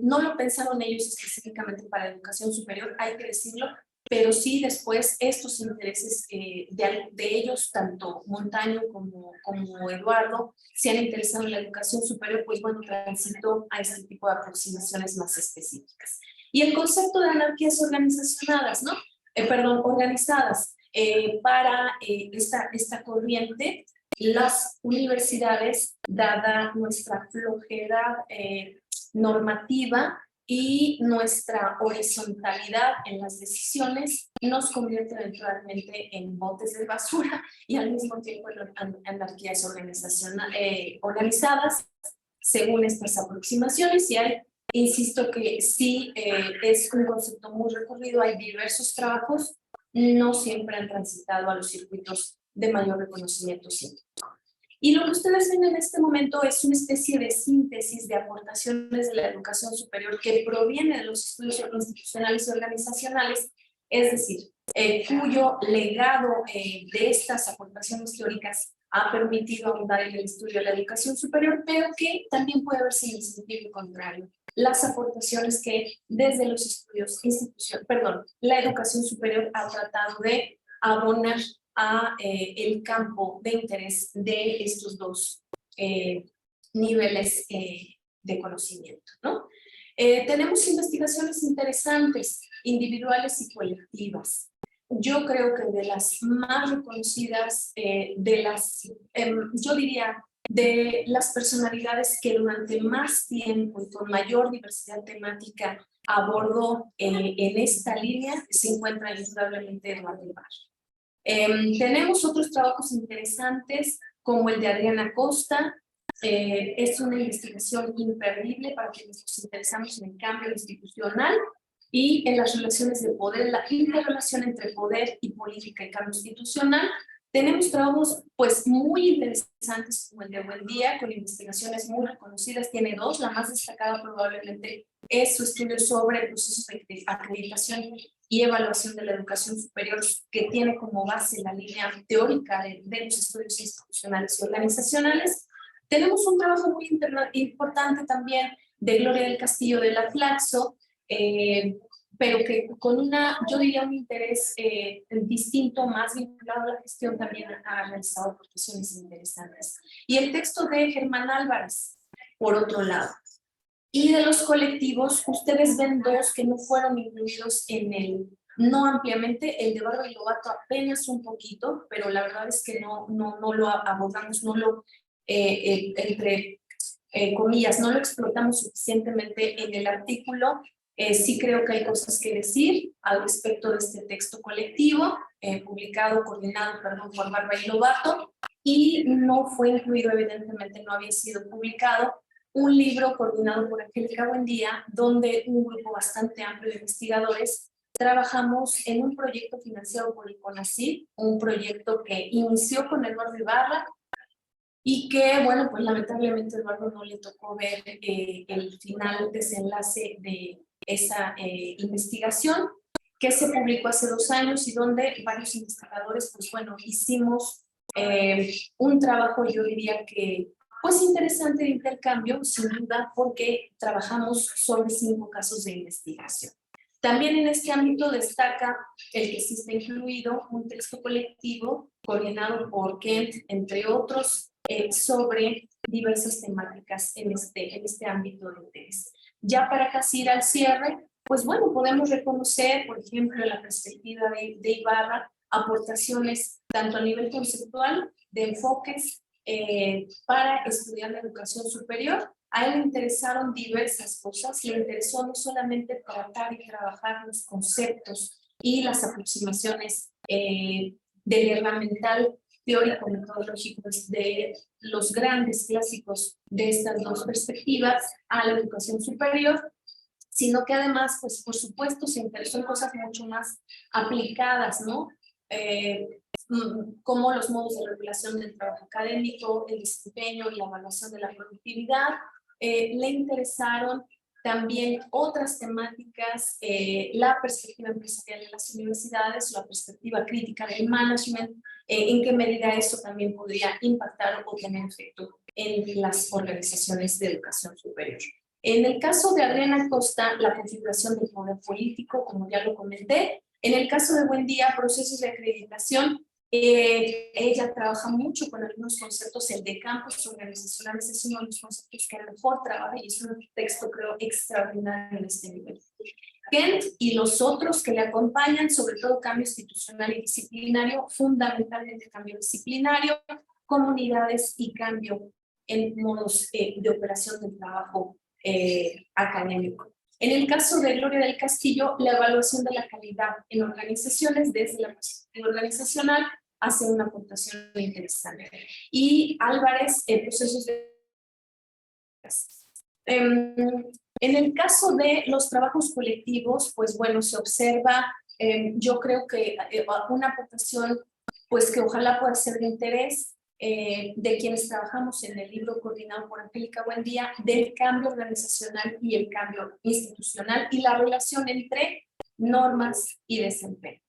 No lo pensaron ellos específicamente para educación superior, hay que decirlo, pero sí después estos intereses de ellos, tanto Montaño como Eduardo, se han interesado en la educación superior, pues bueno, transitó a este tipo de aproximaciones más específicas. Y el concepto de anarquías organizadas, ¿no? Organizadas para esta corriente, las universidades, dada nuestra flojedad normativa y nuestra horizontalidad en las decisiones, nos convierte eventualmente en botes de basura y al mismo tiempo en anarquías organizadas según estas aproximaciones. Y hay, insisto que sí es un concepto muy recorrido, hay diversos trabajos, no siempre han transitado a los circuitos de mayor reconocimiento científico. Y lo que ustedes ven en este momento es una especie de síntesis de aportaciones de la educación superior que proviene de los estudios institucionales y organizacionales, es decir, cuyo legado de estas aportaciones teóricas ha permitido ahondar en el estudio de la educación superior, pero que también puede verse en el sentido contrario. Las aportaciones que desde los estudios la educación superior ha tratado de abonar a el campo de interés de estos dos niveles de conocimiento, ¿no? Tenemos investigaciones interesantes, individuales y colectivas. Yo creo que de las más reconocidas, yo diría, de las personalidades que durante más tiempo y con mayor diversidad temática abordó en esta línea, se encuentra indudablemente Eduardo Ibarra. Tenemos otros trabajos interesantes como el de Adriana Costa. Es una investigación imperdible para quienes nos interesamos en el cambio institucional. y en las relaciones de poder, la interrelación entre poder y política y cambio institucional. Tenemos trabajos pues muy interesantes como el de Buendía, con investigaciones muy reconocidas, tiene dos, la más destacada probablemente es su estudio sobre procesos de acreditación y evaluación de la educación superior, que tiene como base la línea teórica de los estudios institucionales y organizacionales. Tenemos un trabajo muy importante también de Gloria del Castillo de la Flaxo, pero que con yo diría un interés distinto, más vinculado a la gestión, también ha realizado aportaciones interesantes. Y el texto de Germán Álvarez, por otro lado. Y de los colectivos, ustedes ven dos que no fueron incluidos no ampliamente, el de Barba y Lobato apenas un poquito, pero la verdad es que no lo abordamos, no lo, entre comillas, no lo explotamos suficientemente en el artículo. Sí creo que hay cosas que decir al respecto de este texto colectivo, coordinado por Barba y Lobato, y no fue incluido, evidentemente no había sido publicado, un libro coordinado por Angélica Buendía, donde un grupo bastante amplio de investigadores trabajamos en un proyecto financiado por el CONACYT, un proyecto que inició con Eduardo Ibarra, y que, bueno, pues lamentablemente a Eduardo no le tocó ver el final desenlace de esa investigación, que se publicó hace 2 años y donde varios investigadores, pues bueno, hicimos un trabajo, yo diría que, pues interesante de intercambio, sin duda, porque trabajamos sobre 5 casos de investigación. También en este ámbito destaca el que sí está incluido un texto colectivo coordinado por Kent, entre otros, sobre diversas temáticas en este ámbito de interés. Ya para casi ir al cierre, pues bueno, podemos reconocer, por ejemplo, la perspectiva de Ibarra, aportaciones tanto a nivel conceptual, de enfoques para estudiar la educación superior. A él le interesaron diversas cosas, le interesó no solamente tratar y trabajar los conceptos y las aproximaciones del herramental teórico-metodológico de los grandes clásicos de estas dos perspectivas a la educación superior, sino que además, pues por supuesto, se interesó en cosas mucho más aplicadas, ¿no? Como los modos de regulación del trabajo académico, el desempeño y la evaluación de la productividad. Le interesaron también otras temáticas, la perspectiva empresarial en las universidades, la perspectiva crítica del management, en qué medida eso también podría impactar o tener efecto en las organizaciones de educación superior. En el caso de Adriana Costa, la configuración del poder político, como ya lo comenté. En el caso de Buendía, procesos de acreditación. Ella trabaja mucho con algunos conceptos, el de campos organizacionales es uno de los conceptos que mejor trabaja y es un texto, creo, extraordinario en este nivel. Kent y los otros que le acompañan, sobre todo cambio institucional y disciplinario, fundamentalmente cambio disciplinario, comunidades y cambio en modos de operación del trabajo académico. En el caso de Gloria del Castillo, la evaluación de la calidad en organizaciones desde la perspectiva organizacional hace una aportación interesante. Y Álvarez, procesos de... En el caso de los trabajos colectivos, pues bueno, se observa, yo creo que una aportación, pues que ojalá pueda ser de interés de quienes trabajamos en el libro coordinado por Angélica Buendía, del cambio organizacional y el cambio institucional y la relación entre normas y desempeño.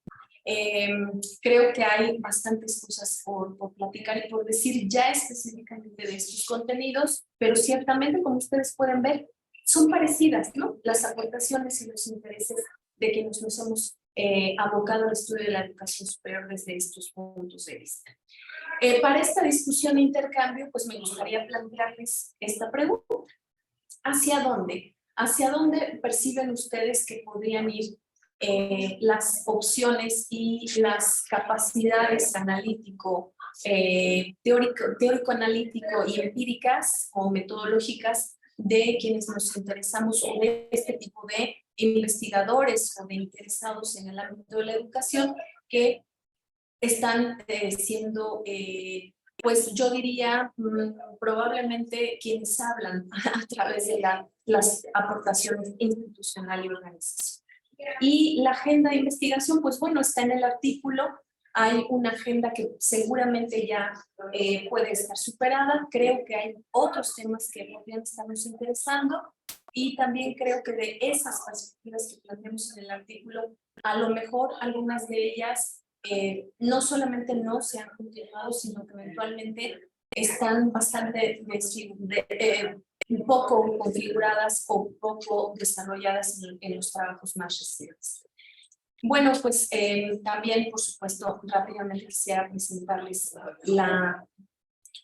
Creo que hay bastantes cosas por platicar y por decir ya específicamente de estos contenidos, pero ciertamente, como ustedes pueden ver, son parecidas, ¿no? Las aportaciones y los intereses de quienes nos hemos abocado al estudio de la educación superior desde estos puntos de vista. Para esta discusión e intercambio, pues me gustaría plantearles esta pregunta. ¿Hacia dónde? ¿Hacia dónde perciben ustedes que podrían ir las opciones y las capacidades teórico-analítico y empíricas o metodológicas de quienes nos interesamos o de este tipo de investigadores o de interesados en el ámbito de la educación que están siendo, pues yo diría, probablemente quienes hablan a través de las aportaciones institucionales y organizacionales? Y la agenda de investigación, pues bueno, está en el artículo. Hay una agenda que seguramente ya puede estar superada. Creo que hay otros temas que podrían estarnos interesando. Y también creo que de esas perspectivas que planteamos en el artículo, a lo mejor algunas de ellas no solamente no se han continuado, sino que eventualmente están bastante poco configuradas o poco desarrolladas en los trabajos más recientes. Bueno, pues también, por supuesto, rápidamente quisiera presentarles la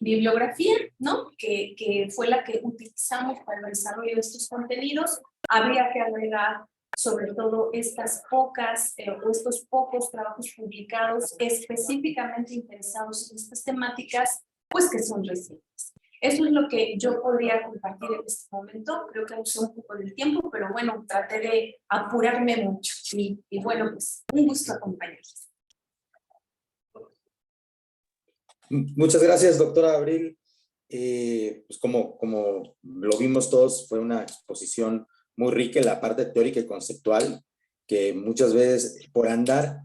bibliografía, ¿no? Que fue la que utilizamos para el desarrollo de estos contenidos. Habría que agregar sobre todo estas pocas o estos pocos trabajos publicados específicamente interesados en estas temáticas, pues que son recientes. Eso es lo que yo podría compartir en este momento. Creo que usé un poco del tiempo, pero bueno, traté de apurarme mucho. Y bueno, pues un gusto acompañarles. Muchas gracias, doctora Abril. Pues como lo vimos todos, fue una exposición muy rica en la parte teórica y conceptual, que muchas veces por andar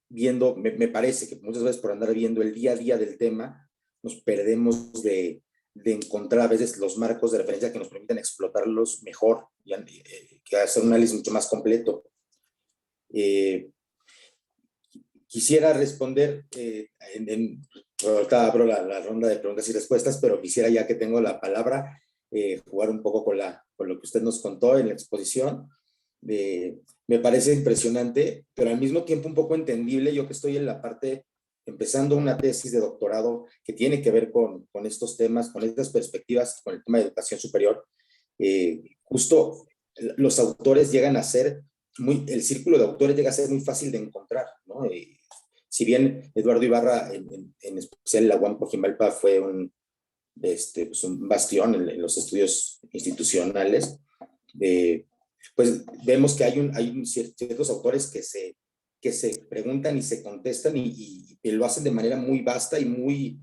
viendo, me parece que muchas veces por andar viendo el día a día del tema, nos perdemos de encontrar a veces los marcos de referencia que nos permiten explotarlos mejor y que hacer un análisis mucho más completo. Quisiera responder, ahorita abro la ronda de preguntas y respuestas, pero quisiera, ya que tengo la palabra, jugar un poco con lo que usted nos contó en la exposición. Me parece impresionante, pero al mismo tiempo un poco entendible. Yo que estoy en la parte, empezando una tesis de doctorado que tiene que ver con estos temas, con estas perspectivas, con el tema de educación superior, justo los autores llegan a ser el círculo de autores llega a ser muy fácil de encontrar, ¿no? Si bien Eduardo Ibarra, en especial la UAM Coajimalpa, fue pues un bastión en los estudios institucionales, pues vemos que hay ciertos autores que se preguntan y se contestan y lo hacen de manera muy vasta y muy,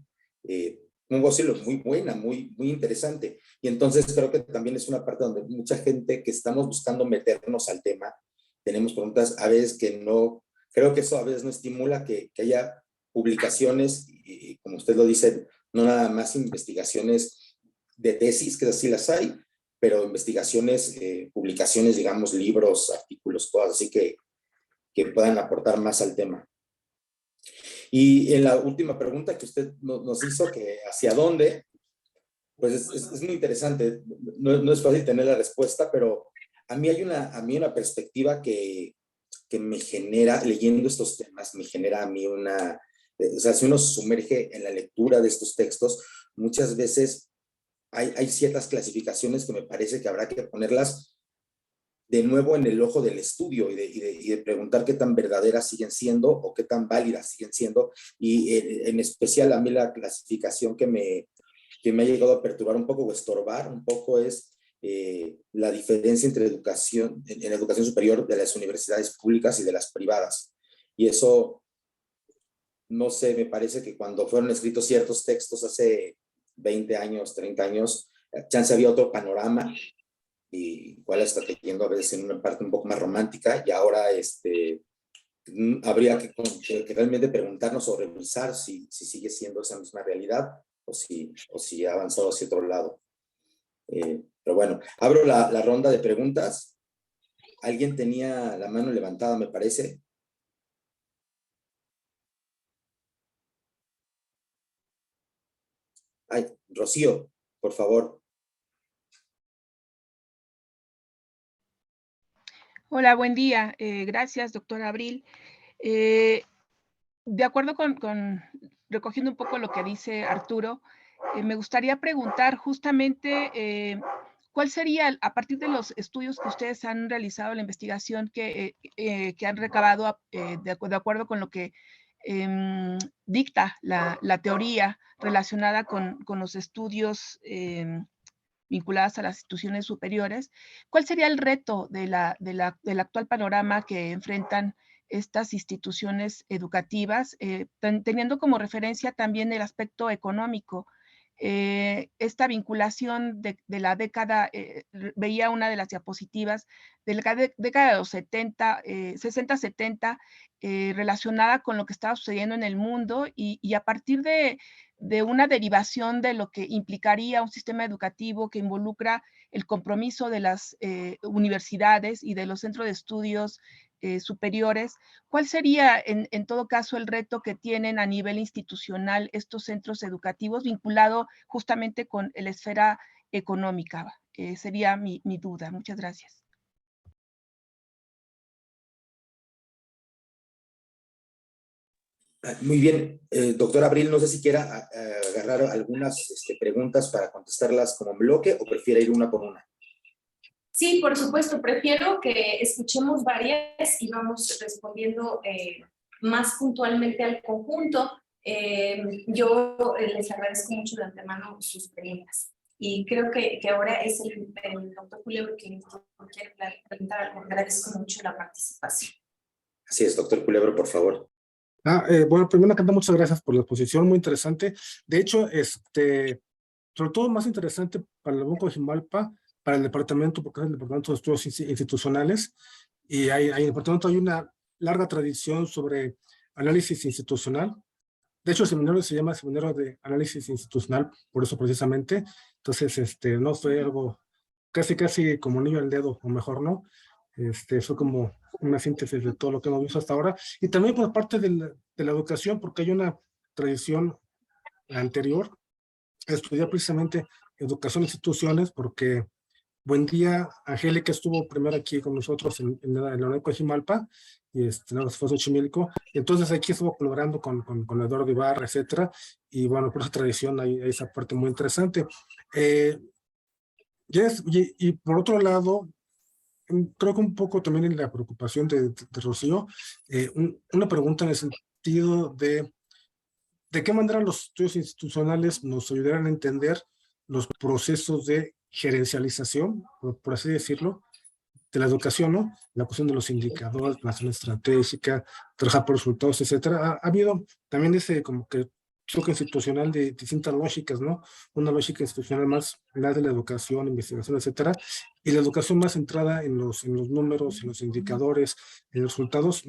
¿cómo decirlo? Muy buena, muy interesante. Y entonces creo que también es una parte donde mucha gente que estamos buscando meternos al tema, tenemos preguntas a veces que no, creo que eso a veces no estimula que haya publicaciones, y como usted lo dice, no nada más investigaciones de tesis, que así las hay, pero investigaciones, publicaciones, digamos, libros, artículos, todas, así que puedan aportar más al tema. Y en la última pregunta que usted nos hizo, que hacia dónde, pues es muy interesante. No es fácil tener la respuesta, pero a mí hay una perspectiva que me genera, leyendo estos temas, me genera a mí o sea, si uno se sumerge en la lectura de estos textos, muchas veces hay ciertas clasificaciones que me parece que habrá que ponerlas de nuevo en el ojo del estudio y de preguntar qué tan verdaderas siguen siendo o qué tan válidas siguen siendo. Y en especial a mí la clasificación que me ha llegado a perturbar un poco o estorbar un poco es la diferencia entre educación, en educación superior de las universidades públicas y de las privadas. Y eso, no sé, me parece que cuando fueron escritos ciertos textos hace 20 años, 30 años, chance había otro panorama, y cuál está teniendo a veces en una parte un poco más romántica, y ahora habría que realmente preguntarnos o revisar si sigue siendo esa misma realidad o si ha avanzado hacia otro lado. Pero bueno, abro la ronda de preguntas. Alguien tenía la mano levantada, me parece. Ay, Rocío, por favor. Hola, buen día. Gracias, doctora Abril. De acuerdo recogiendo un poco lo que dice Arturo, me gustaría preguntar justamente cuál sería, a partir de los estudios que ustedes han realizado, la investigación que han recabado de acuerdo con lo que dicta la teoría relacionada con los estudios vinculadas a las instituciones superiores, ¿cuál sería el reto del actual panorama que enfrentan estas instituciones educativas, teniendo como referencia también el aspecto económico? esta vinculación de la década, veía una de las diapositivas de la década de los 60-70, relacionada con lo que estaba sucediendo en el mundo y a partir de una derivación de lo que implicaría un sistema educativo que involucra el compromiso de las universidades y de los centros de estudios superiores. ¿Cuál sería, en todo caso, el reto que tienen a nivel institucional estos centros educativos vinculado justamente con la esfera económica? Sería mi duda. Muchas gracias. Muy bien, doctora Abril, no sé si quiera agarrar algunas preguntas para contestarlas como en bloque o prefiere ir una por una. Sí, por supuesto, prefiero que escuchemos varias y vamos respondiendo más puntualmente al conjunto. Yo les agradezco mucho de antemano sus preguntas. Y creo que ahora es el doctor Culebro quien quiere preguntar algo. Agradezco mucho la participación. Así es, doctor Culebro, por favor. Bueno, primero que nada, muchas gracias por la exposición, muy interesante. De hecho, sobre todo más interesante para el Banco de Coajimalpa, para el departamento, porque es el departamento de estudios institucionales, y en el departamento hay una larga tradición sobre análisis institucional. De hecho, el seminario se llama Seminario de Análisis Institucional, por eso precisamente. Entonces, no fue algo casi como niño al dedo, o mejor no. Fue como una síntesis de todo lo que hemos visto hasta ahora. Y también por parte de la educación, porque hay una tradición anterior a estudiar precisamente educación e instituciones, porque Buendía Angélica estuvo primero aquí con nosotros en la UNED Coajimalpa, y luego se fue a Xochimilco, y entonces aquí estuvo colaborando con Eduardo Ibarra, etcétera, y bueno, por esa tradición hay esa parte muy interesante. Y por otro lado, creo que un poco también en la preocupación de Rocío, una pregunta en el sentido de qué manera los estudios institucionales nos ayudarán a entender los procesos de gerencialización, por así decirlo, de la educación, ¿no? La cuestión de los indicadores, planeación estratégica, trabajar por resultados, etcétera. Ha habido también ese como que choque institucional de distintas lógicas, ¿no? Una lógica institucional más la de la educación, investigación, etcétera, y la educación más centrada en los números, en los indicadores, en los resultados,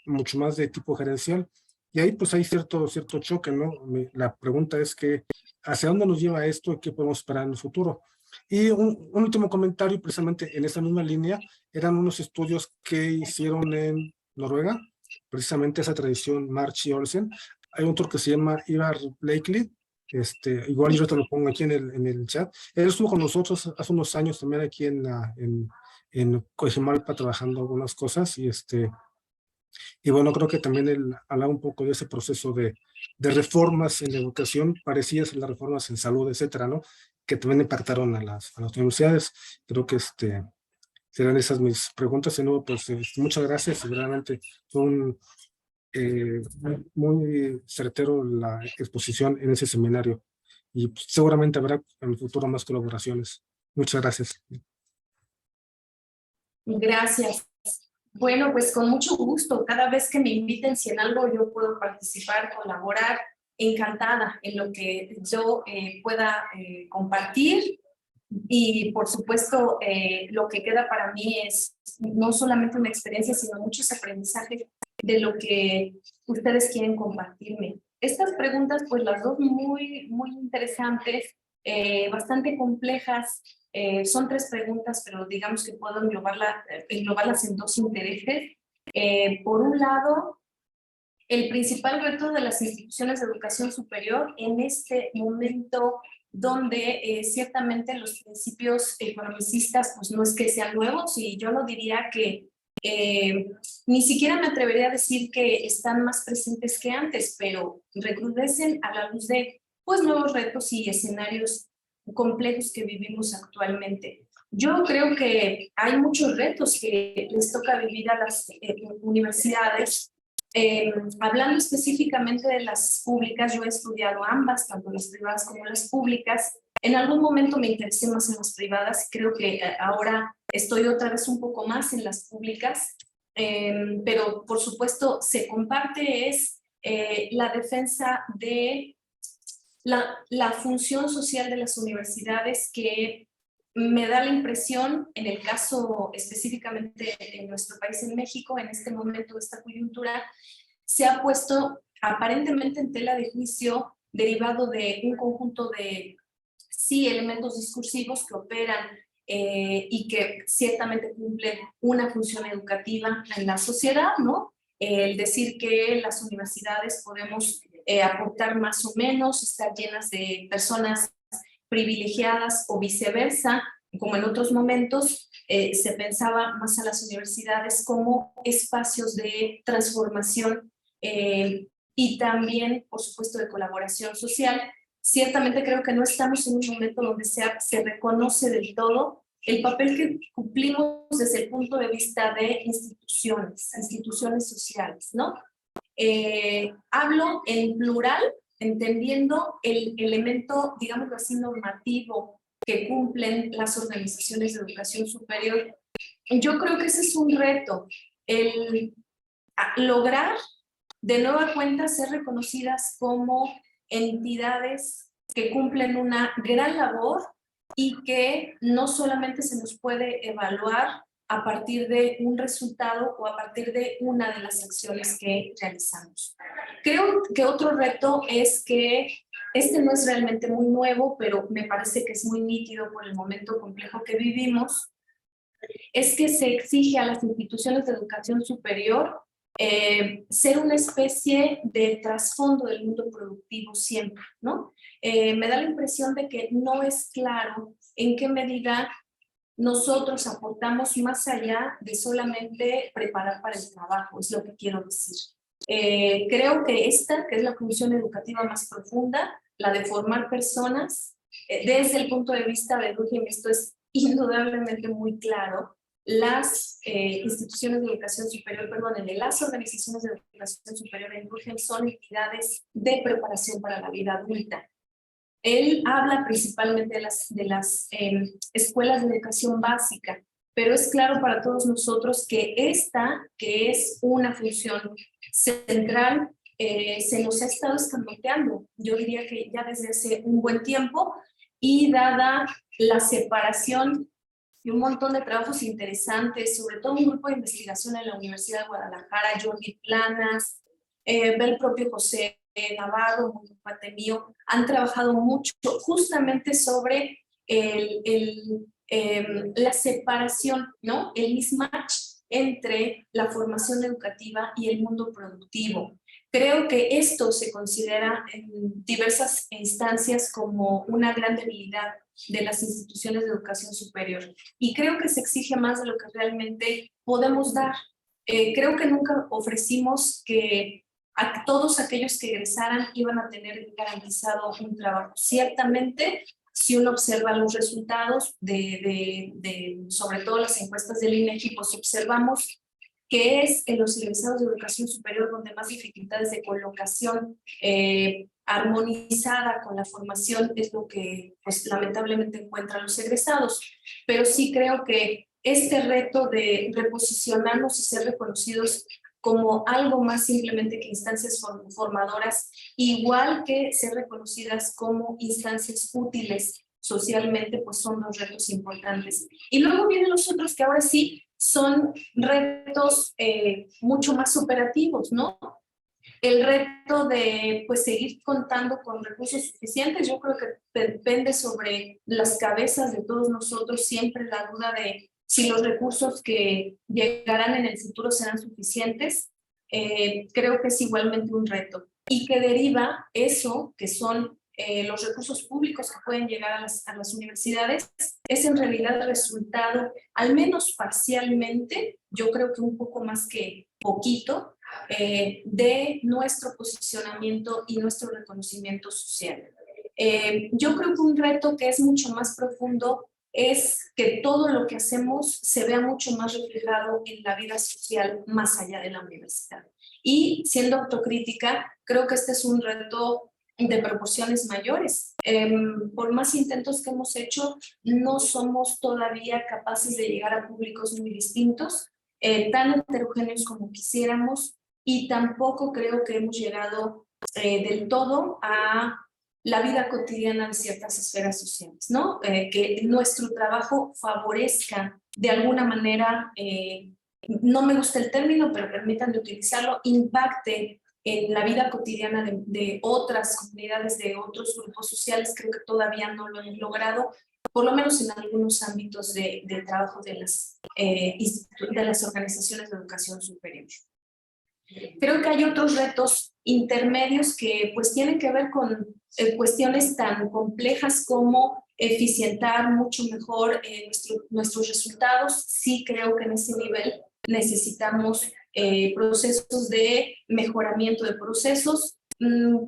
mucho más de tipo gerencial. Y ahí pues hay cierto choque, ¿no? La pregunta es que, ¿hacia dónde nos lleva esto y qué podemos esperar en el futuro? Y un último comentario, precisamente en esa misma línea, eran unos estudios que hicieron en Noruega, precisamente esa tradición March y Olsen. Hay otro que se llama Ivar Blakely, igual yo te lo pongo aquí en el chat. Él estuvo con nosotros hace unos años también aquí en Coajimalpa trabajando algunas cosas, y bueno, creo que también él hablaba un poco de ese proceso de reformas en la educación, parecidas a las reformas en salud, etcétera, ¿no? Que también impactaron a las universidades. Creo que serán esas mis preguntas. De nuevo, pues muchas gracias. Realmente fue muy certero la exposición en ese seminario. Y pues, seguramente habrá en el futuro más colaboraciones. Muchas gracias. Gracias. Bueno, pues con mucho gusto. Cada vez que me inviten, si en algo yo puedo participar, colaborar, encantada en lo que yo pueda compartir. Y por supuesto, lo que queda para mí es no solamente una experiencia, sino muchos aprendizajes de lo que ustedes quieren compartirme. Estas preguntas, pues las dos muy interesantes, bastante complejas. Son tres preguntas, pero digamos que puedo englobarlas en dos intereses. Por un lado, el principal reto de las instituciones de educación superior en este momento donde ciertamente los principios economicistas pues no es que sean nuevos, y yo no diría que ni siquiera me atrevería a decir que están más presentes que antes, pero recrudecen a la luz de pues nuevos retos y escenarios complejos que vivimos actualmente. Yo creo que hay muchos retos que les toca vivir a las universidades. Hablando específicamente de las públicas, yo he estudiado ambas, tanto las privadas como las públicas. En algún momento me interesé más en las privadas, creo que ahora estoy otra vez un poco más en las públicas, pero por supuesto se comparte la defensa de la función social de las universidades, que me da la impresión, en el caso específicamente en nuestro país, en México, en este momento de esta coyuntura, se ha puesto aparentemente en tela de juicio derivado de un conjunto de, sí, elementos discursivos que operan y que ciertamente cumplen una función educativa en la sociedad, ¿no? El decir que las universidades podemos aportar más o menos, estar llenas de personas privilegiadas o viceversa, como en otros momentos se pensaba más a las universidades como espacios de transformación y también, por supuesto, de colaboración social. Ciertamente creo que no estamos en un momento donde se reconoce del todo el papel que cumplimos desde el punto de vista de instituciones sociales, ¿no? Hablo en plural, entendiendo el elemento, digámoslo así, normativo que cumplen las organizaciones de educación superior. Yo creo que ese es un reto, el lograr de nueva cuenta ser reconocidas como entidades que cumplen una gran labor y que no solamente se nos puede evaluar a partir de un resultado o a partir de una de las acciones que realizamos. Creo que otro reto es que este no es realmente muy nuevo, pero me parece que es muy nítido por el momento complejo que vivimos, es que se exige a las instituciones de educación superior ser una especie de trasfondo del mundo productivo siempre, ¿no? Me da la impresión de que no es claro en qué medida nosotros aportamos más allá de solamente preparar para el trabajo, es lo que quiero decir. Creo que esta, que es la función educativa más profunda, la de formar personas, desde el punto de vista de Durkheim, esto es indudablemente muy claro, las instituciones de educación superior, las organizaciones de educación superior en Durkheim son entidades de preparación para la vida adulta. Él habla principalmente de las escuelas de educación básica, pero es claro para todos nosotros que esta, que es una función central, se nos ha estado escamoteando, yo diría que ya desde hace un buen tiempo, y dada la separación y un montón de trabajos interesantes, sobre todo un grupo de investigación en la Universidad de Guadalajara, Jordi Planas, el propio José Navarro, un cuate mío, han trabajado mucho justamente sobre la separación, ¿no? El mismatch entre la formación educativa y el mundo productivo. Creo que esto se considera en diversas instancias como una gran debilidad de las instituciones de educación superior. Y creo que se exige más de lo que realmente podemos dar. Creo que nunca ofrecimos que a todos aquellos que egresaran iban a tener garantizado un trabajo. Ciertamente, si uno observa los resultados sobre todo las encuestas del INEGI, pues observamos que es en los egresados de educación superior donde más dificultades de colocación armonizada con la formación es lo que pues, lamentablemente encuentran los egresados. Pero sí creo que este reto de reposicionarnos y ser reconocidos como algo más simplemente que instancias formadoras, igual que ser reconocidas como instancias útiles socialmente, pues son dos retos importantes. Y luego vienen los otros que ahora sí son retos mucho más operativos, ¿no? El reto de pues, seguir contando con recursos suficientes, yo creo que depende sobre las cabezas de todos nosotros siempre la duda de si los recursos que llegarán en el futuro serán suficientes. Creo que es igualmente un reto. Y que deriva eso, que son los recursos públicos que pueden llegar a las universidades, es en realidad el resultado, al menos parcialmente, yo creo que un poco más que poquito, de nuestro posicionamiento y nuestro reconocimiento social. Yo creo que un reto que es mucho más profundo es que todo lo que hacemos se vea mucho más reflejado en la vida social más allá de la universidad. Y siendo autocrítica, creo que este es un reto de proporciones mayores. Por más intentos que hemos hecho, no somos todavía capaces de llegar a públicos muy distintos, tan heterogéneos como quisiéramos, y tampoco creo que hemos llegado del todo a la vida cotidiana de ciertas esferas sociales, ¿no? Que nuestro trabajo favorezca de alguna manera, no me gusta el término, pero permítanme utilizarlo, impacte en la vida cotidiana de otras comunidades, de otros grupos sociales. Creo que todavía no lo hemos logrado, por lo menos en algunos ámbitos de trabajo de las organizaciones de educación superior. Creo que hay otros retos intermedios que pues tienen que ver con cuestiones tan complejas como eficientar mucho mejor nuestros resultados. Sí creo que en ese nivel necesitamos procesos de mejoramiento de procesos.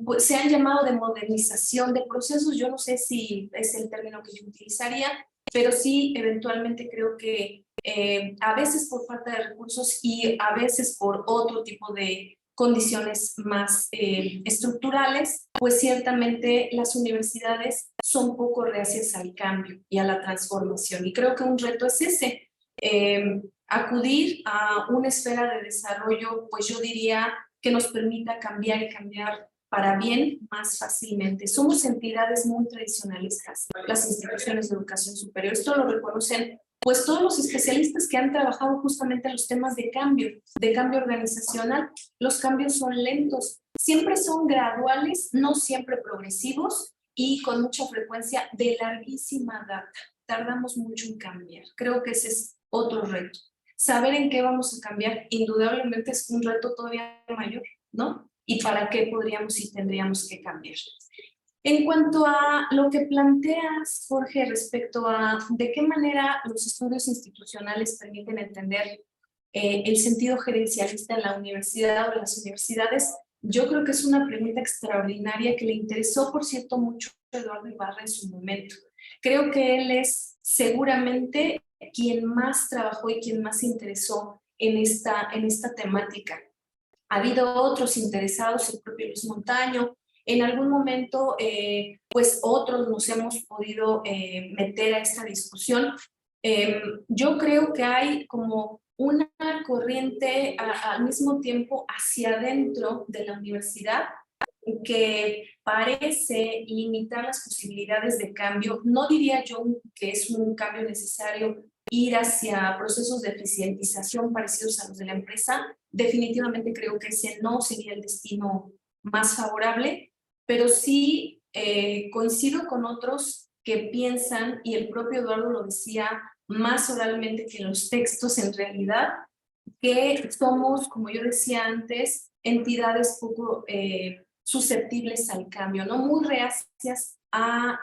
Pues se han llamado de modernización de procesos. Yo no sé si es el término que yo utilizaría, pero sí eventualmente creo que a veces por falta de recursos y a veces por otro tipo de condiciones más estructurales, pues ciertamente las universidades son poco reacias al cambio y a la transformación. Y creo que un reto es ese, acudir a una esfera de desarrollo, pues yo diría que nos permita cambiar y cambiar para bien más fácilmente. Somos entidades muy tradicionalistas, las instituciones de educación superior. Esto lo reconocen pues todos los especialistas que han trabajado justamente en los temas de cambio organizacional. Los cambios son lentos, siempre son graduales, no siempre progresivos y con mucha frecuencia de larguísima data. Tardamos mucho en cambiar. Creo que ese es otro reto. Saber en qué vamos a cambiar indudablemente es un reto todavía mayor, ¿no? Y para qué podríamos y tendríamos que cambiar. En cuanto a lo que planteas, Jorge, respecto a de qué manera los estudios institucionales permiten entender el sentido gerencialista en la universidad o en las universidades, yo creo que es una pregunta extraordinaria que le interesó, por cierto, mucho a Eduardo Ibarra en su momento. Creo que él es seguramente quien más trabajó y quien más se interesó en esta temática. Ha habido otros interesados, el propio Luis Montaño. En algún momento, pues otros nos hemos podido meter a esta discusión. Yo creo que hay como una corriente al mismo tiempo hacia adentro de la universidad que parece limitar las posibilidades de cambio. No diría yo que es un cambio necesario ir hacia procesos de eficientización parecidos a los de la empresa. Definitivamente creo que ese no sería el destino más favorable, pero sí coincido con otros que piensan, y el propio Eduardo lo decía más oralmente que en los textos en realidad, que somos, como yo decía antes, entidades poco susceptibles al cambio, ¿no? Muy reacias a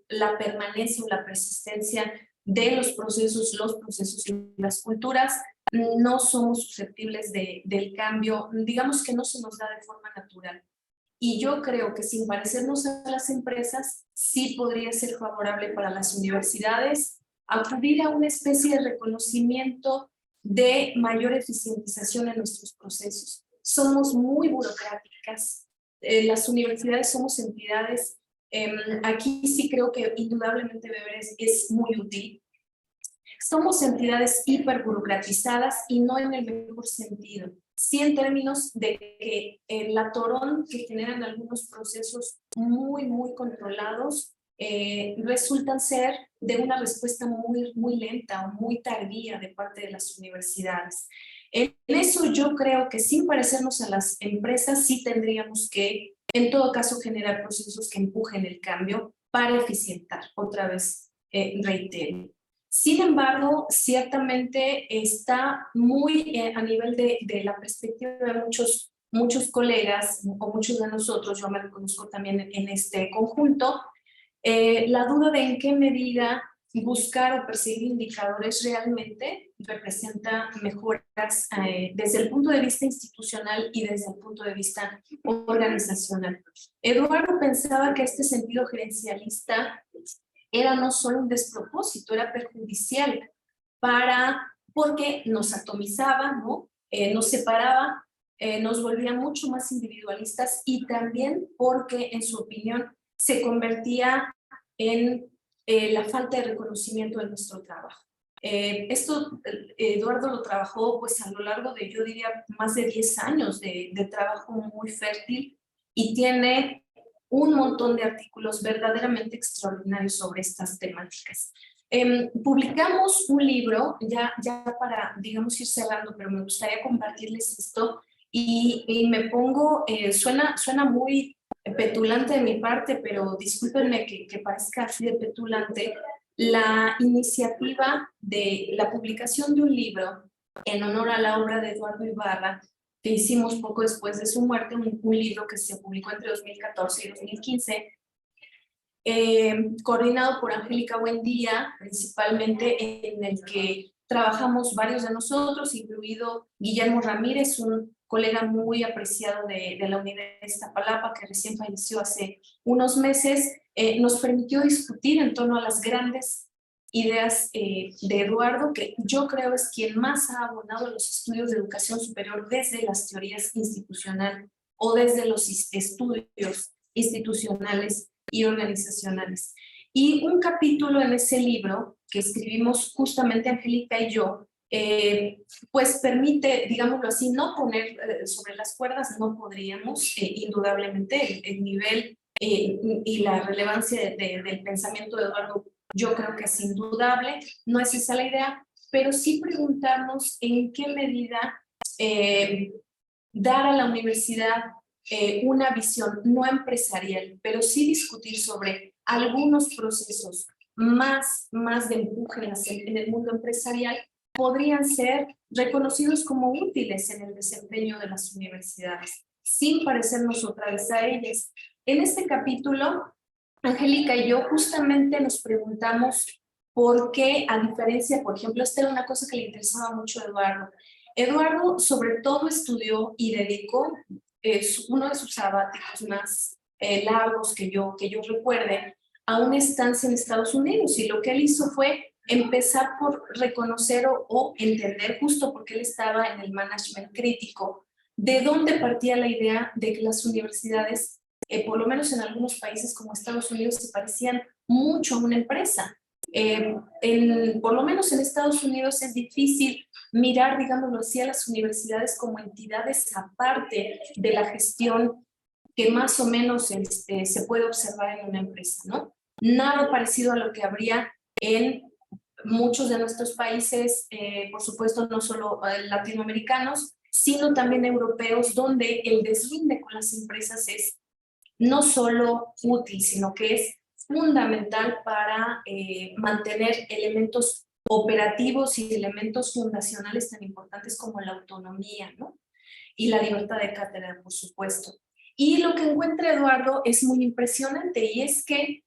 la permanencia o la persistencia de los procesos y las culturas. No somos susceptibles del cambio, digamos que no se nos da de forma natural. Y yo creo que sin parecernos a las empresas, sí podría ser favorable para las universidades acudir a una especie de reconocimiento de mayor eficientización en nuestros procesos. Somos muy burocráticas, las universidades somos entidades, aquí sí creo que indudablemente beber es muy útil. Somos entidades hiperburocratizadas y no en el mejor sentido. Sí en términos de que el atorón que generan algunos procesos muy controlados resultan ser de una respuesta muy lenta o muy tardía de parte de las universidades. En eso yo creo que sin parecernos a las empresas sí tendríamos que, en todo caso, generar procesos que empujen el cambio para eficientar. Otra vez, reitero. Sin embargo, ciertamente está muy a nivel de la perspectiva de muchos colegas o muchos de nosotros, yo me reconozco también en este conjunto, la duda de en qué medida buscar o perseguir indicadores realmente representa mejoras desde el punto de vista institucional y desde el punto de vista organizacional. Eduardo pensaba que este sentido gerencialista era no solo un despropósito, era perjudicial porque nos atomizaba, ¿no? Nos separaba, nos volvía mucho más individualistas y también porque, en su opinión, se convertía en la falta de reconocimiento de nuestro trabajo. Esto Eduardo lo trabajó pues a lo largo de, yo diría, más de 10 años de trabajo muy fértil y tiene un montón de artículos verdaderamente extraordinarios sobre estas temáticas. Publicamos un libro, ya para, digamos, ir cerrando, pero me gustaría compartirles esto, y me pongo, suena muy petulante de mi parte, pero discúlpenme que parezca así de petulante, la iniciativa de la publicación de un libro en honor a la obra de Eduardo Ibarra, que hicimos poco después de su muerte, un libro que se publicó entre 2014 y 2015, coordinado por Angélica Buendía, principalmente, en el que trabajamos varios de nosotros, incluido Guillermo Ramírez, un colega muy apreciado de la Unidad de Iztapalapa, que recién falleció hace unos meses. Nos permitió discutir en torno a las grandes ideas de Eduardo, que yo creo es quien más ha abonado a los estudios de educación superior desde las teorías institucionales o desde los estudios institucionales y organizacionales. Y un capítulo en ese libro que escribimos justamente Angélica y yo, pues permite, digámoslo así, no poner sobre las cuerdas, no podríamos, indudablemente, el nivel y la relevancia del pensamiento de Eduardo, yo creo que es indudable, no es esa la idea, pero sí preguntarnos en qué medida dar a la universidad una visión no empresarial, pero sí discutir sobre algunos procesos más de empuje en el mundo empresarial, podrían ser reconocidos como útiles en el desempeño de las universidades, sin parecernos otra vez a ellas. En este capítulo, Angélica y yo justamente nos preguntamos por qué, a diferencia, por ejemplo, esta era una cosa que le interesaba mucho a Eduardo. Eduardo sobre todo estudió y dedicó uno de sus sabáticos más largos que yo recuerde a una estancia en Estados Unidos, y lo que él hizo fue empezar por reconocer o entender, justo porque él estaba en el management crítico, de dónde partía la idea de que las universidades, por lo menos en algunos países como Estados Unidos, se parecían mucho a una empresa. Por lo menos en Estados Unidos es difícil mirar, digámoslo así, a las universidades como entidades aparte de la gestión que más o menos se puede observar en una empresa, ¿no? Nada parecido a lo que habría en muchos de nuestros países, por supuesto no solo latinoamericanos, sino también europeos, donde el deslinde con las empresas es no solo útil, sino que es fundamental para mantener elementos operativos y elementos fundacionales tan importantes como la autonomía, ¿no? Y la libertad de cátedra, por supuesto. Y lo que encuentra Eduardo es muy impresionante, y es que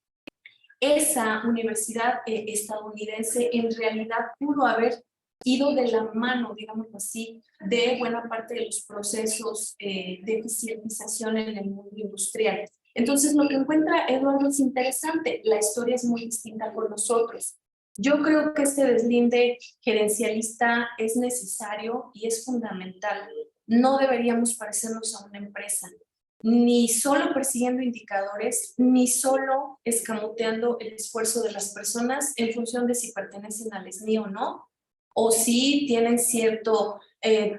esa universidad estadounidense en realidad pudo haber ido de la mano, digamos así, de buena parte de los procesos de eficientización en el mundo industrial. Entonces, lo que encuentra Eduardo es interesante. La historia es muy distinta con nosotros. Yo creo que este deslinde gerencialista es necesario y es fundamental. No deberíamos parecernos a una empresa, ni solo persiguiendo indicadores, ni solo escamoteando el esfuerzo de las personas en función de si pertenecen al SNI o no, o si tienen cierto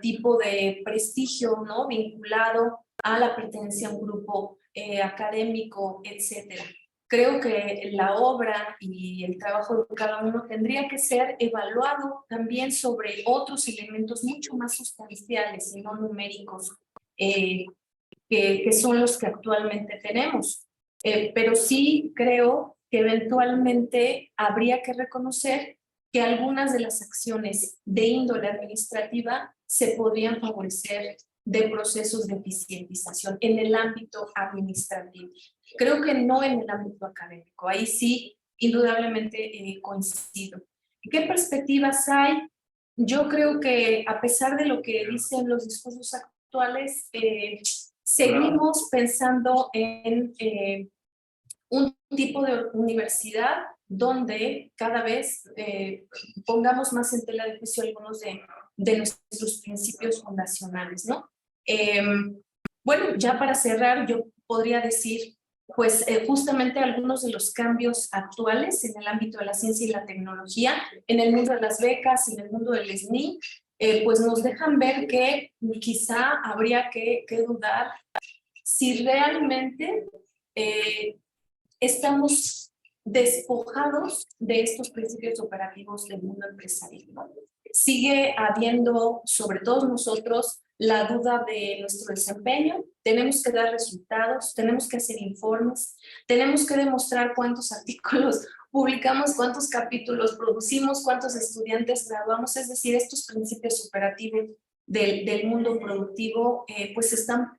tipo de prestigio, ¿no?, vinculado a la pertenencia a un grupo académico, etcétera. Creo que la obra y el trabajo de cada uno tendría que ser evaluado también sobre otros elementos mucho más sustanciales y no numéricos, que son los que actualmente tenemos. Pero sí creo que eventualmente habría que reconocer que algunas de las acciones de índole administrativa se podrían favorecer de procesos de eficientización en el ámbito administrativo. Creo que no en el ámbito académico. Ahí sí, indudablemente coincido. ¿Qué perspectivas hay? Yo creo que a pesar de lo que dicen los discursos actuales, seguimos pensando en un tipo de universidad donde cada vez pongamos más en tela de juicio algunos de nuestros principios fundacionales, ¿no? Bueno, ya para cerrar, yo podría decir, pues justamente algunos de los cambios actuales en el ámbito de la ciencia y la tecnología, en el mundo de las becas, en el mundo del SNI, pues nos dejan ver que quizá habría que dudar si realmente estamos despojados de estos principios operativos del mundo empresarial, ¿no? Sigue habiendo, sobre todos nosotros, la duda de nuestro desempeño. Tenemos que dar resultados, tenemos que hacer informes, tenemos que demostrar cuántos artículos publicamos, cuántos capítulos producimos, cuántos estudiantes graduamos. Es decir, estos principios operativos del mundo productivo pues están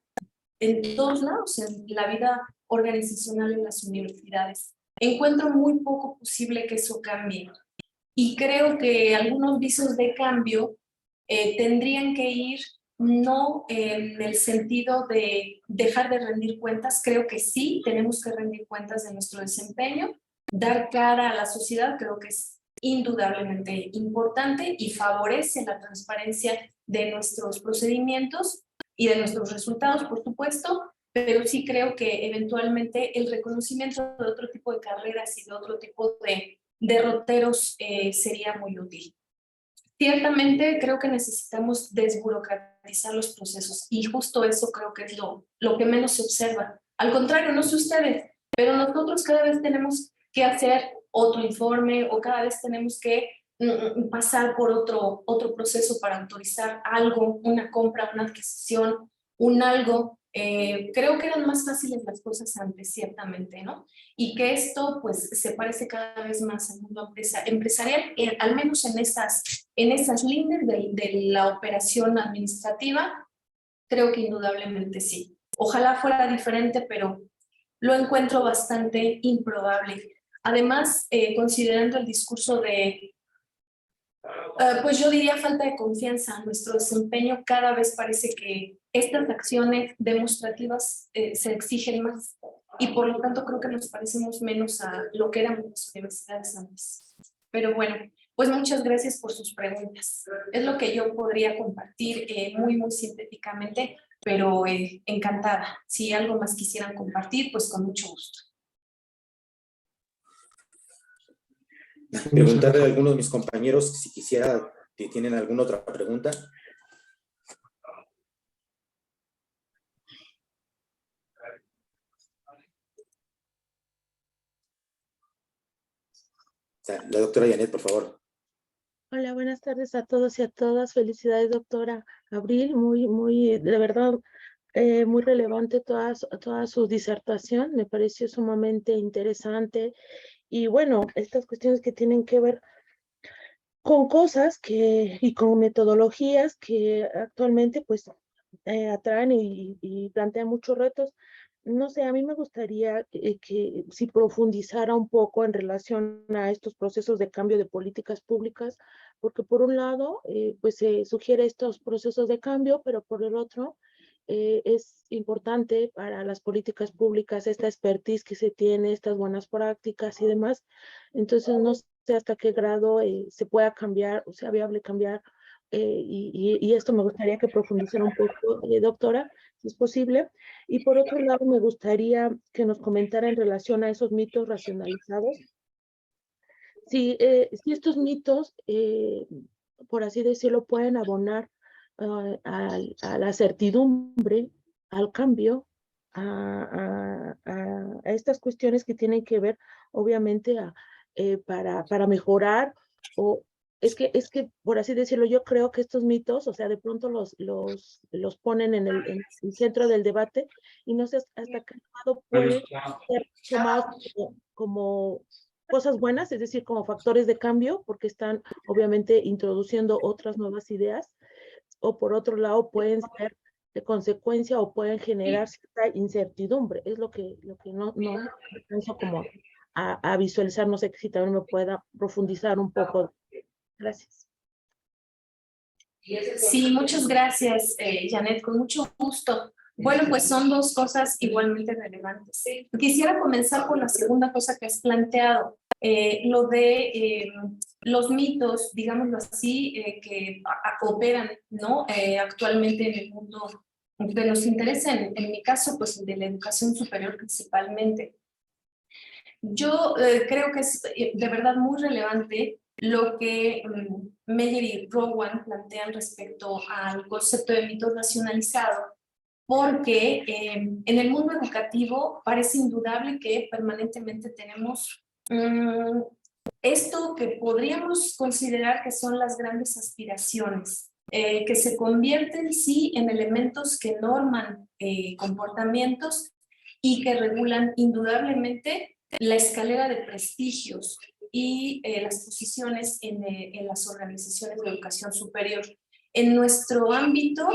en todos lados, en la vida organizacional en las universidades. Encuentro muy poco posible que eso cambie. Y creo que algunos visos de cambio tendrían que ir no en el sentido de dejar de rendir cuentas. Creo que sí, tenemos que rendir cuentas de nuestro desempeño, dar cara a la sociedad, creo que es indudablemente importante y favorece la transparencia de nuestros procedimientos y de nuestros resultados, por supuesto, pero sí creo que eventualmente el reconocimiento de otro tipo de carreras y de otro tipo de derroteros sería muy útil. Ciertamente creo que necesitamos desburocratizar los procesos y justo eso creo que es lo que menos se observa. Al contrario, no sé ustedes, pero nosotros cada vez tenemos que hacer otro informe o cada vez tenemos que pasar por otro proceso para autorizar algo, una compra, una adquisición, un algo. Creo que eran más fáciles las cosas antes, ciertamente, ¿no? Y que esto pues se parece cada vez más al mundo empresarial, al menos en esas líneas de la operación administrativa, creo que indudablemente sí. Ojalá fuera diferente, pero lo encuentro bastante improbable. Además, considerando el discurso de pues yo diría falta de confianza en nuestro desempeño, cada vez parece que estas acciones demostrativas se exigen más y por lo tanto creo que nos parecemos menos a lo que éramos las universidades antes. Pero bueno, pues muchas gracias por sus preguntas. Es lo que yo podría compartir muy sintéticamente, pero encantada. Si algo más quisieran compartir, pues con mucho gusto. Preguntarle a alguno de mis compañeros si quisiera, si tienen alguna otra pregunta. La doctora Janet, por favor. Hola, buenas tardes a todos y a todas. Felicidades, doctora Abril. De verdad, muy relevante toda su disertación. Me pareció sumamente interesante. Y bueno, estas cuestiones que tienen que ver con cosas y con metodologías que actualmente pues atraen y plantean muchos retos. No sé, a mí me gustaría que si profundizara un poco en relación a estos procesos de cambio de políticas públicas, porque por un lado, pues se sugiere estos procesos de cambio, pero por el otro, es importante para las políticas públicas esta expertise que se tiene, estas buenas prácticas y demás. Entonces, no sé hasta qué grado se pueda cambiar o sea viable cambiar, y esto me gustaría que profundizara un poco, doctora, si es posible. Y por otro lado, me gustaría que nos comentara en relación a esos mitos racionalizados. Si estos mitos, por así decirlo, pueden abonar a la certidumbre, al cambio, a estas cuestiones que tienen que ver, obviamente, para mejorar, o es que, por así decirlo, yo creo que estos mitos, o sea, de pronto los ponen en el centro del debate y no sé hasta qué lado pueden ser tomados como cosas buenas, es decir, como factores de cambio, porque están obviamente introduciendo otras nuevas ideas, o por otro lado pueden ser de consecuencia o pueden generar cierta incertidumbre. Es lo que no alcanzo como a visualizar. No sé si también me pueda profundizar un poco. Gracias. Sí, muchas gracias, Janet, con mucho gusto. Bueno, pues son dos cosas igualmente relevantes. Quisiera comenzar por la segunda cosa que has planteado, lo de los mitos, digámoslo así, que operan, ¿no? Actualmente en el mundo, que nos interesa, en mi caso, pues de la educación superior principalmente. Yo creo que es de verdad muy relevante lo que Meyer y Rowan plantean respecto al concepto de mito racionalizado, porque en el mundo educativo parece indudable que permanentemente tenemos esto que podríamos considerar que son las grandes aspiraciones, que se convierten sí en elementos que norman comportamientos y que regulan indudablemente la escalera de prestigios y las posiciones en las organizaciones de educación superior. En nuestro ámbito,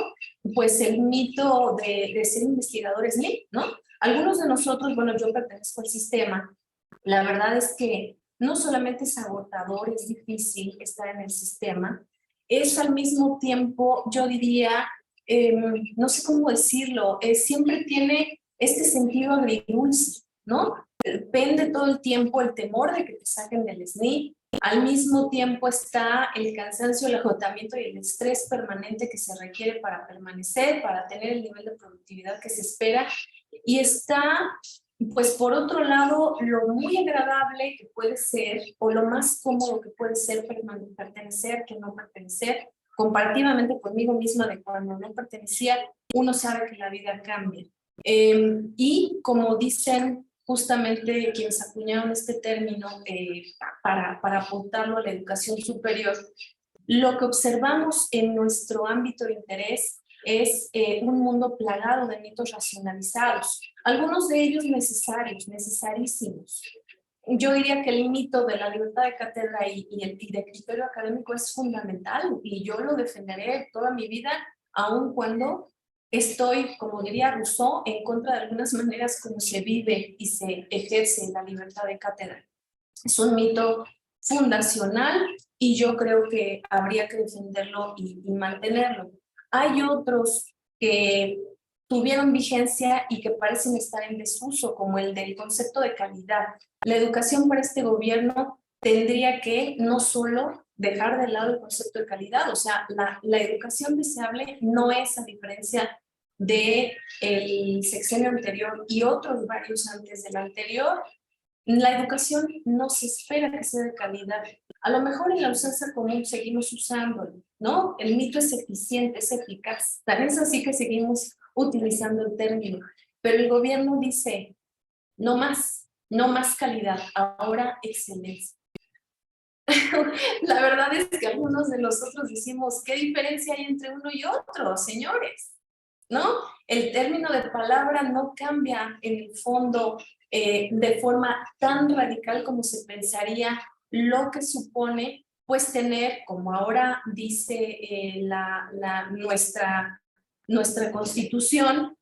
pues el mito de ser investigadores, ¿no? Algunos de nosotros, bueno, yo pertenezco al sistema, la verdad es que no solamente es agotador, es difícil estar en el sistema, es al mismo tiempo, yo diría, no sé cómo decirlo, siempre tiene este sentido agridulce, ¿no? Pende todo el tiempo el temor de que te saquen del SNI, al mismo tiempo está el cansancio, el agotamiento y el estrés permanente que se requiere para permanecer, para tener el nivel de productividad que se espera, y está, pues por otro lado, lo muy agradable que puede ser, o lo más cómodo que puede ser pertenecer que no pertenecer, comparativamente conmigo misma de cuando no pertenecía, uno sabe que la vida cambia. Y como dicen justamente quienes acuñaron este término para apuntarlo a la educación superior, lo que observamos en nuestro ámbito de interés es un mundo plagado de mitos racionalizados, algunos de ellos necesarios, necesarísimos. Yo diría que el mito de la libertad de cátedra y de criterio académico es fundamental y yo lo defenderé toda mi vida, aun cuando estoy, como diría Rousseau, en contra de algunas maneras como se vive y se ejerce la libertad de cátedra. Es un mito fundacional y yo creo que habría que defenderlo y mantenerlo. Hay otros que tuvieron vigencia y que parecen estar en desuso, como el del concepto de calidad. La educación para este gobierno tendría que no solo dejar de lado el concepto de calidad, o sea, la educación deseable no es, a diferencia del sexenio anterior y otros varios antes del anterior, la educación no se espera que sea de calidad. A lo mejor en la usanza común seguimos usándolo, ¿no? El mito es eficiente, es eficaz. Tan es así que seguimos utilizando el término. Pero el gobierno dice, no más calidad, ahora excelencia. La verdad es que algunos de nosotros decimos, ¿qué diferencia hay entre uno y otro, señores? ¿No? El término de palabra no cambia en el fondo de forma tan radical como se pensaría, lo que supone pues tener, como ahora dice nuestra Constitución,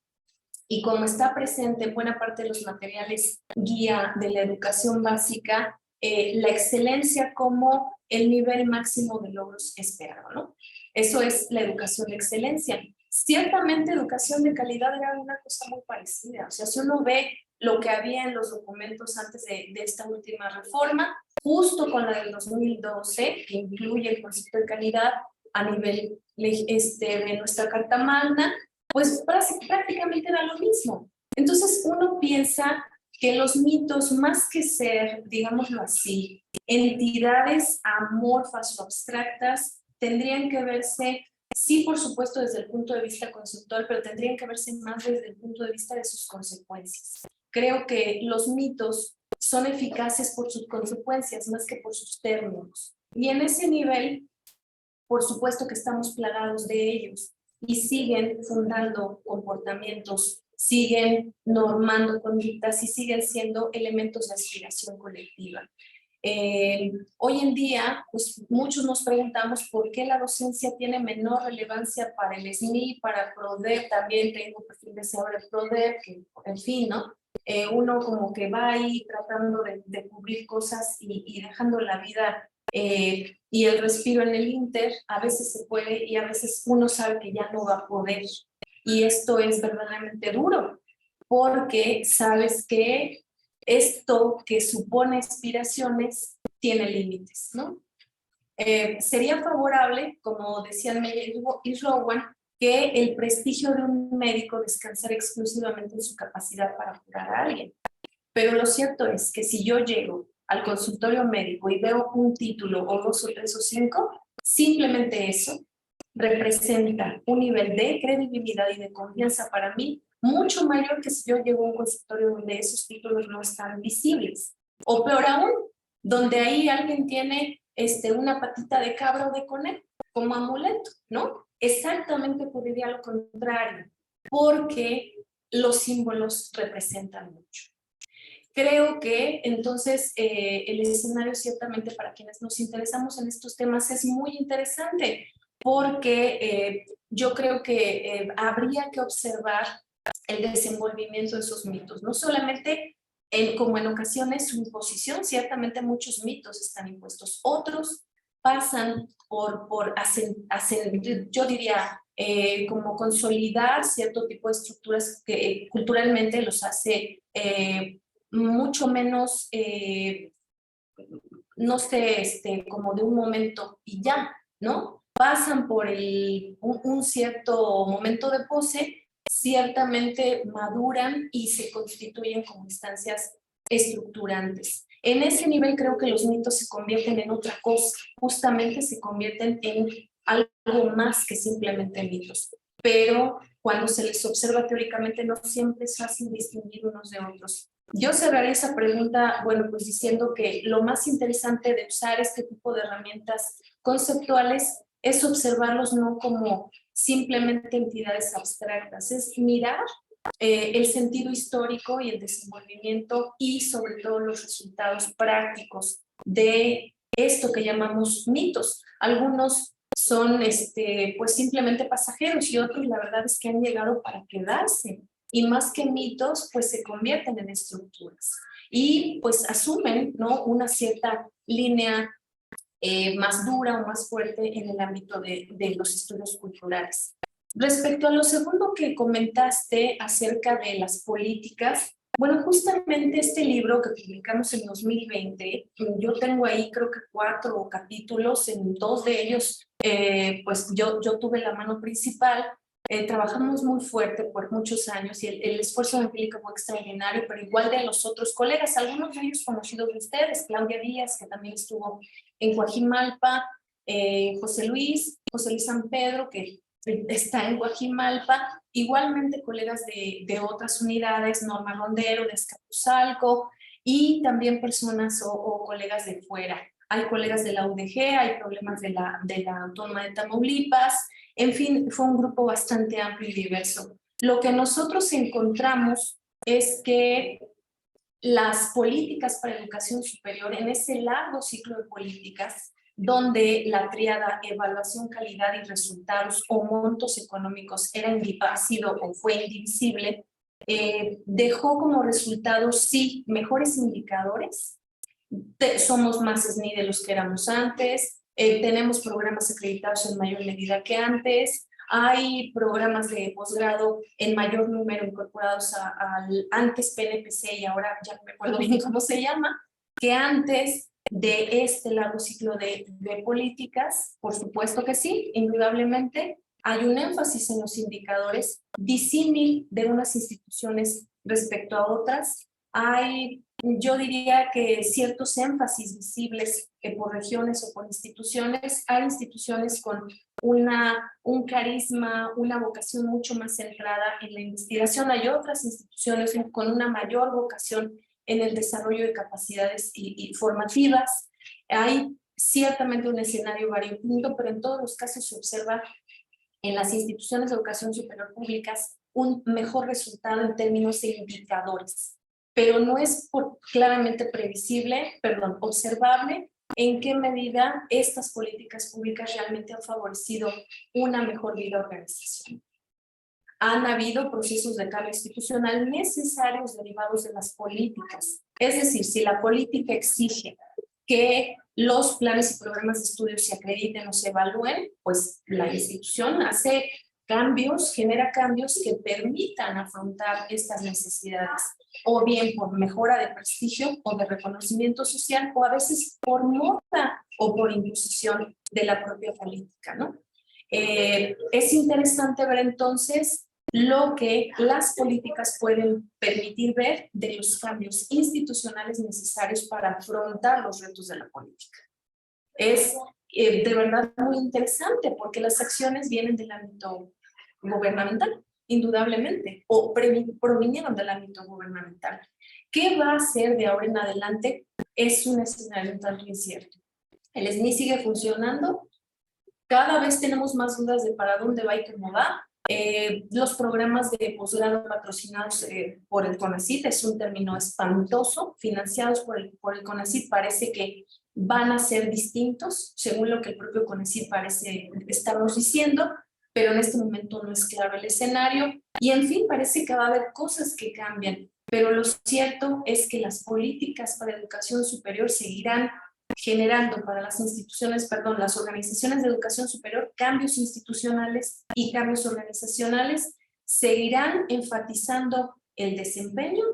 y como está presente en buena parte de los materiales guía de la educación básica, la excelencia como el nivel máximo de logros esperado, ¿no? Eso es la educación de excelencia. Ciertamente educación de calidad era una cosa muy parecida, o sea, si uno ve lo que había en los documentos antes de esta última reforma, justo con la del 2012, que incluye el concepto de calidad a nivel de nuestra Carta Magna, pues prácticamente era lo mismo. Entonces uno piensa que los mitos, más que ser, digámoslo así, entidades amorfas o abstractas, tendrían que verse, sí, por supuesto, desde el punto de vista conceptual, pero tendrían que verse más desde el punto de vista de sus consecuencias. Creo que los mitos son eficaces por sus consecuencias más que por sus términos. Y en ese nivel, por supuesto que estamos plagados de ellos y siguen fundando comportamientos, siguen normando conductas y siguen siendo elementos de aspiración colectiva. Hoy en día, pues muchos nos preguntamos por qué la docencia tiene menor relevancia para el SNI, para PRODEP, también tengo perfil deseable PRODEP, que en fin, ¿no? Uno como que va ahí tratando de cubrir cosas y dejando la vida y el respiro en el Inter, a veces se puede y a veces uno sabe que ya no va a poder. Y esto es verdaderamente duro, porque sabes que esto que supone aspiraciones tiene límites, ¿no? Sería favorable, como decían Meyer y Rowan, que el prestigio de un médico descansara exclusivamente en su capacidad para curar a alguien. Pero lo cierto es que si yo llego al consultorio médico y veo un título o 2 o 3 o 5, simplemente eso representa un nivel de credibilidad y de confianza para mí mucho mayor que si yo llego a un consultorio donde esos títulos no están visibles. O peor aún, donde ahí alguien tiene una patita de cabra o de conejo como amuleto, ¿no? Exactamente ocurriría lo contrario, porque los símbolos representan mucho. Creo que entonces el escenario ciertamente para quienes nos interesamos en estos temas es muy interesante, porque yo creo que habría que observar el desenvolvimiento de esos mitos, no solamente como en ocasiones su imposición, ciertamente muchos mitos están impuestos, otros pasan por hacer, yo diría, como consolidar cierto tipo de estructuras que culturalmente los hace mucho menos, no sé, como de un momento y ya, ¿no? Pasan por un cierto momento de pose, ciertamente maduran y se constituyen como instancias estructurantes. En ese nivel creo que los mitos se convierten en otra cosa, justamente se convierten en algo más que simplemente mitos, pero cuando se les observa teóricamente no siempre es fácil distinguir unos de otros. Yo cerraré esa pregunta, bueno, pues diciendo que lo más interesante de usar este tipo de herramientas conceptuales es observarlos no como simplemente entidades abstractas, es mirar el sentido histórico y el desenvolvimiento y sobre todo los resultados prácticos de esto que llamamos mitos. Algunos son pues simplemente pasajeros y otros la verdad es que han llegado para quedarse. Y más que mitos, pues se convierten en estructuras y pues asumen, ¿no?, una cierta línea más dura o más fuerte en el ámbito de los estudios culturales. Respecto a lo segundo que comentaste acerca de las políticas, bueno, justamente este libro que publicamos en 2020, yo tengo ahí creo que 4 capítulos, en 2 de ellos pues yo tuve la mano principal. Trabajamos muy fuerte por muchos años y el esfuerzo de Angélica fue extraordinario, pero igual de los otros colegas, algunos de ellos conocidos de ustedes, Claudia Díaz, que también estuvo en Coajimalpa, José Luis San Pedro, que está en Coajimalpa, igualmente colegas de otras unidades, Norma Rondero, de Azcapotzalco, y también personas o colegas de fuera. Hay colegas de la UDG, hay problemas de la Autónoma de Tamaulipas. En fin, fue un grupo bastante amplio y diverso. Lo que nosotros encontramos es que las políticas para educación superior, en ese largo ciclo de políticas, donde la tríada evaluación, calidad y resultados o montos económicos ha sido o fue indivisible, dejó como resultado, sí, mejores indicadores. Somos más SNI de los que éramos antes, tenemos programas acreditados en mayor medida que antes, hay programas de posgrado en mayor número incorporados al antes PNPC y ahora ya no me acuerdo bien cómo se llama, que antes de este largo ciclo de políticas. Por supuesto que sí, indudablemente hay un énfasis en los indicadores disímil de unas instituciones respecto a otras. Hay, yo diría que ciertos énfasis visibles por regiones o por instituciones. Hay instituciones con un carisma, una vocación mucho más centrada en la investigación. Hay otras instituciones con una mayor vocación en el desarrollo de capacidades y formativas. Hay ciertamente un escenario variopinto, pero en todos los casos se observa en las instituciones de educación superior públicas un mejor resultado en términos de indicadores, pero no es claramente observable en qué medida estas políticas públicas realmente han favorecido una mejor vida organizacional. Han habido procesos de cambio institucional necesarios derivados de las políticas. Es decir, si la política exige que los planes y programas de estudio se acrediten o se evalúen, pues la institución hace cambios, genera cambios que permitan afrontar estas necesidades, o bien por mejora de prestigio o de reconocimiento social, o a veces por moda o por imposición de la propia política, ¿no? Es interesante ver entonces lo que las políticas pueden permitir ver de los cambios institucionales necesarios para afrontar los retos de la política. Es de verdad muy interesante, porque las acciones vienen del ámbito gubernamental, indudablemente, o provinieron del ámbito gubernamental. ¿Qué va a hacer de ahora en adelante? Es un escenario un tanto incierto. El SNI sigue funcionando, cada vez tenemos más dudas de para dónde va y cómo va. Los programas de posgrado patrocinados por el CONACYT es un término espantoso, financiados por el CONACYT parece que van a ser distintos, según lo que el propio CONACYT parece estarnos diciendo, pero en este momento no es claro el escenario, y en fin, parece que va a haber cosas que cambian, pero lo cierto es que las políticas para educación superior seguirán generando para las instituciones, perdón, las organizaciones de educación superior, cambios institucionales y cambios organizacionales, seguirán enfatizando el desempeño,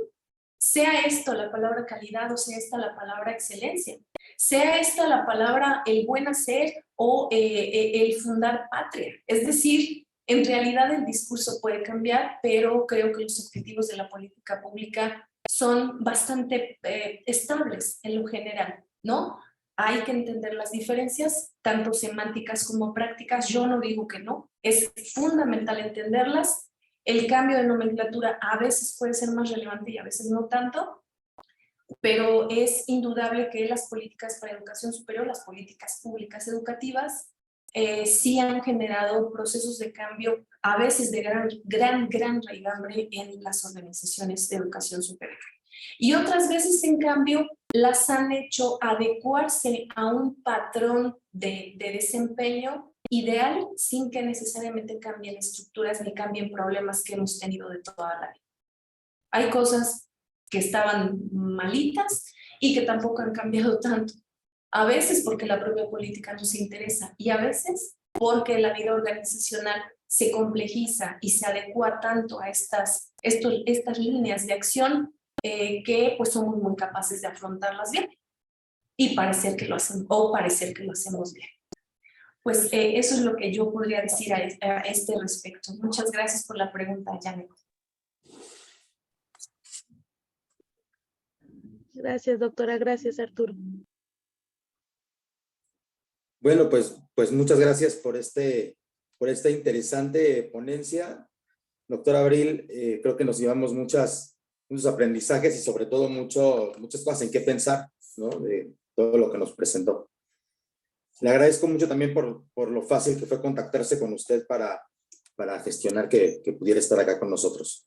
sea esto la palabra calidad o sea esta la palabra excelencia, sea esta la palabra el buen hacer o el fundar patria. Es decir, en realidad el discurso puede cambiar, pero creo que los objetivos de la política pública son bastante estables en lo general, ¿no? Hay que entender las diferencias, tanto semánticas como prácticas. Yo no digo que no, es fundamental entenderlas. El cambio de nomenclatura a veces puede ser más relevante y a veces no tanto, pero es indudable que las políticas para educación superior, las políticas públicas educativas, sí han generado procesos de cambio, a veces de gran raigambre en las organizaciones de educación superior. Y otras veces, en cambio, las han hecho adecuarse a un patrón de desempeño ideal sin que necesariamente cambien estructuras ni cambien problemas que hemos tenido de toda la vida. Hay cosas que estaban malitas y que tampoco han cambiado tanto. A veces porque la propia política nos interesa y a veces porque la vida organizacional se complejiza y se adecua tanto a estas líneas de acción que pues somos muy capaces de afrontarlas bien y parecer que lo hacemos bien. Pues eso es lo que yo podría decir a este respecto. Muchas gracias por la pregunta, Janet. Gracias, doctora. Gracias, Arturo. Bueno, pues muchas gracias por esta interesante ponencia. Doctora Abril, creo que nos llevamos muchos aprendizajes y sobre todo muchas cosas en qué pensar, ¿no? De todo lo que nos presentó. Le agradezco mucho también por lo fácil que fue contactarse con usted para gestionar que pudiera estar acá con nosotros.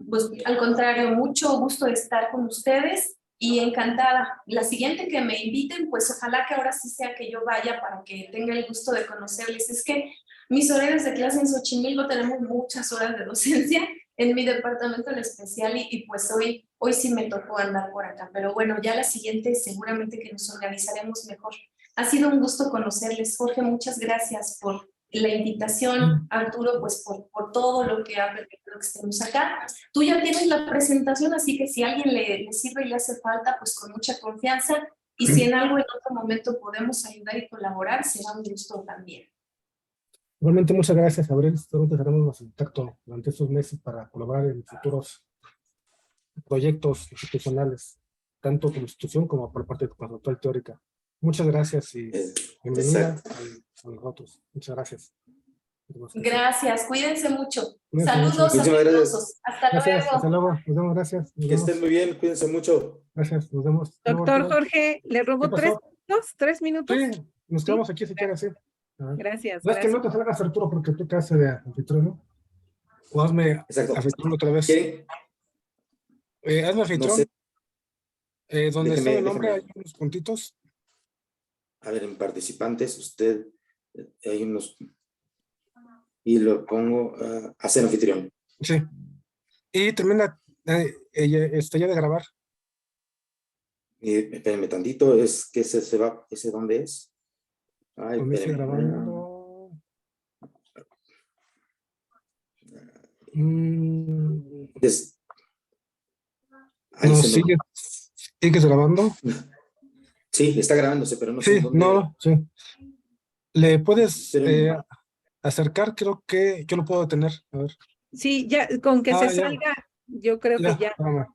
Pues al contrario, mucho gusto de estar con ustedes y encantada. La siguiente que me inviten, pues ojalá que ahora sí sea que yo vaya para que tenga el gusto de conocerles. Es que mis horarios de clase en Xochimilco tenemos muchas horas de docencia en mi departamento en especial y pues hoy sí me tocó andar por acá. Pero bueno, ya la siguiente seguramente que nos organizaremos mejor. Ha sido un gusto conocerles. Jorge, muchas gracias por la invitación, Arturo, pues por todo lo que ha permitido que estemos acá. Tú ya tienes la presentación, así que si a alguien le sirve y le hace falta, pues con mucha confianza, y si en algo en otro momento podemos ayudar y colaborar, será un gusto también. Igualmente, muchas gracias, Abril. Seguramente estaremos en contacto durante estos meses para colaborar en futuros proyectos institucionales, tanto como institución como por parte de consultoría teórica. Muchas gracias y bienvenida a nosotros. Muchas gracias. Gracias, cuídense mucho. Cuídense Saludos mucho. a todos. Hasta Gracias, luego. hasta luego. Nos vemos, gracias. Nos Que vemos. estén muy bien, cuídense mucho. Gracias, nos vemos. Doctor Jorge, ¿le robo ¿Qué 3 pasó? minutos? 3 minutos. Sí, nos quedamos aquí si quieres, sí. Gracias. No es que no te salgas, Arturo, porque tú te haces de anfitrión, ¿no? O hazme Exacto. anfitrión otra vez. ¿Quieren? Hazme anfitrión. No sé. Donde está Déjeme- el nombre déjeme. hay unos puntitos. A ver, en participantes, usted, hay unos, y lo pongo a ser anfitrión. Sí. Y termina ya de grabar. Espérenme tantito, es que se va, ¿ese dónde es? Ay, Comienza espérenme. grabando. Ahí No, se me- ¿sigues grabando? Sí, está grabándose, pero no sé Sí, en dónde. no, sí. ¿Le puedes Espérenme. acercar? Creo que yo lo puedo detener. A ver. Sí, ya, con que se Ya. salga, yo creo que ya. Espérame.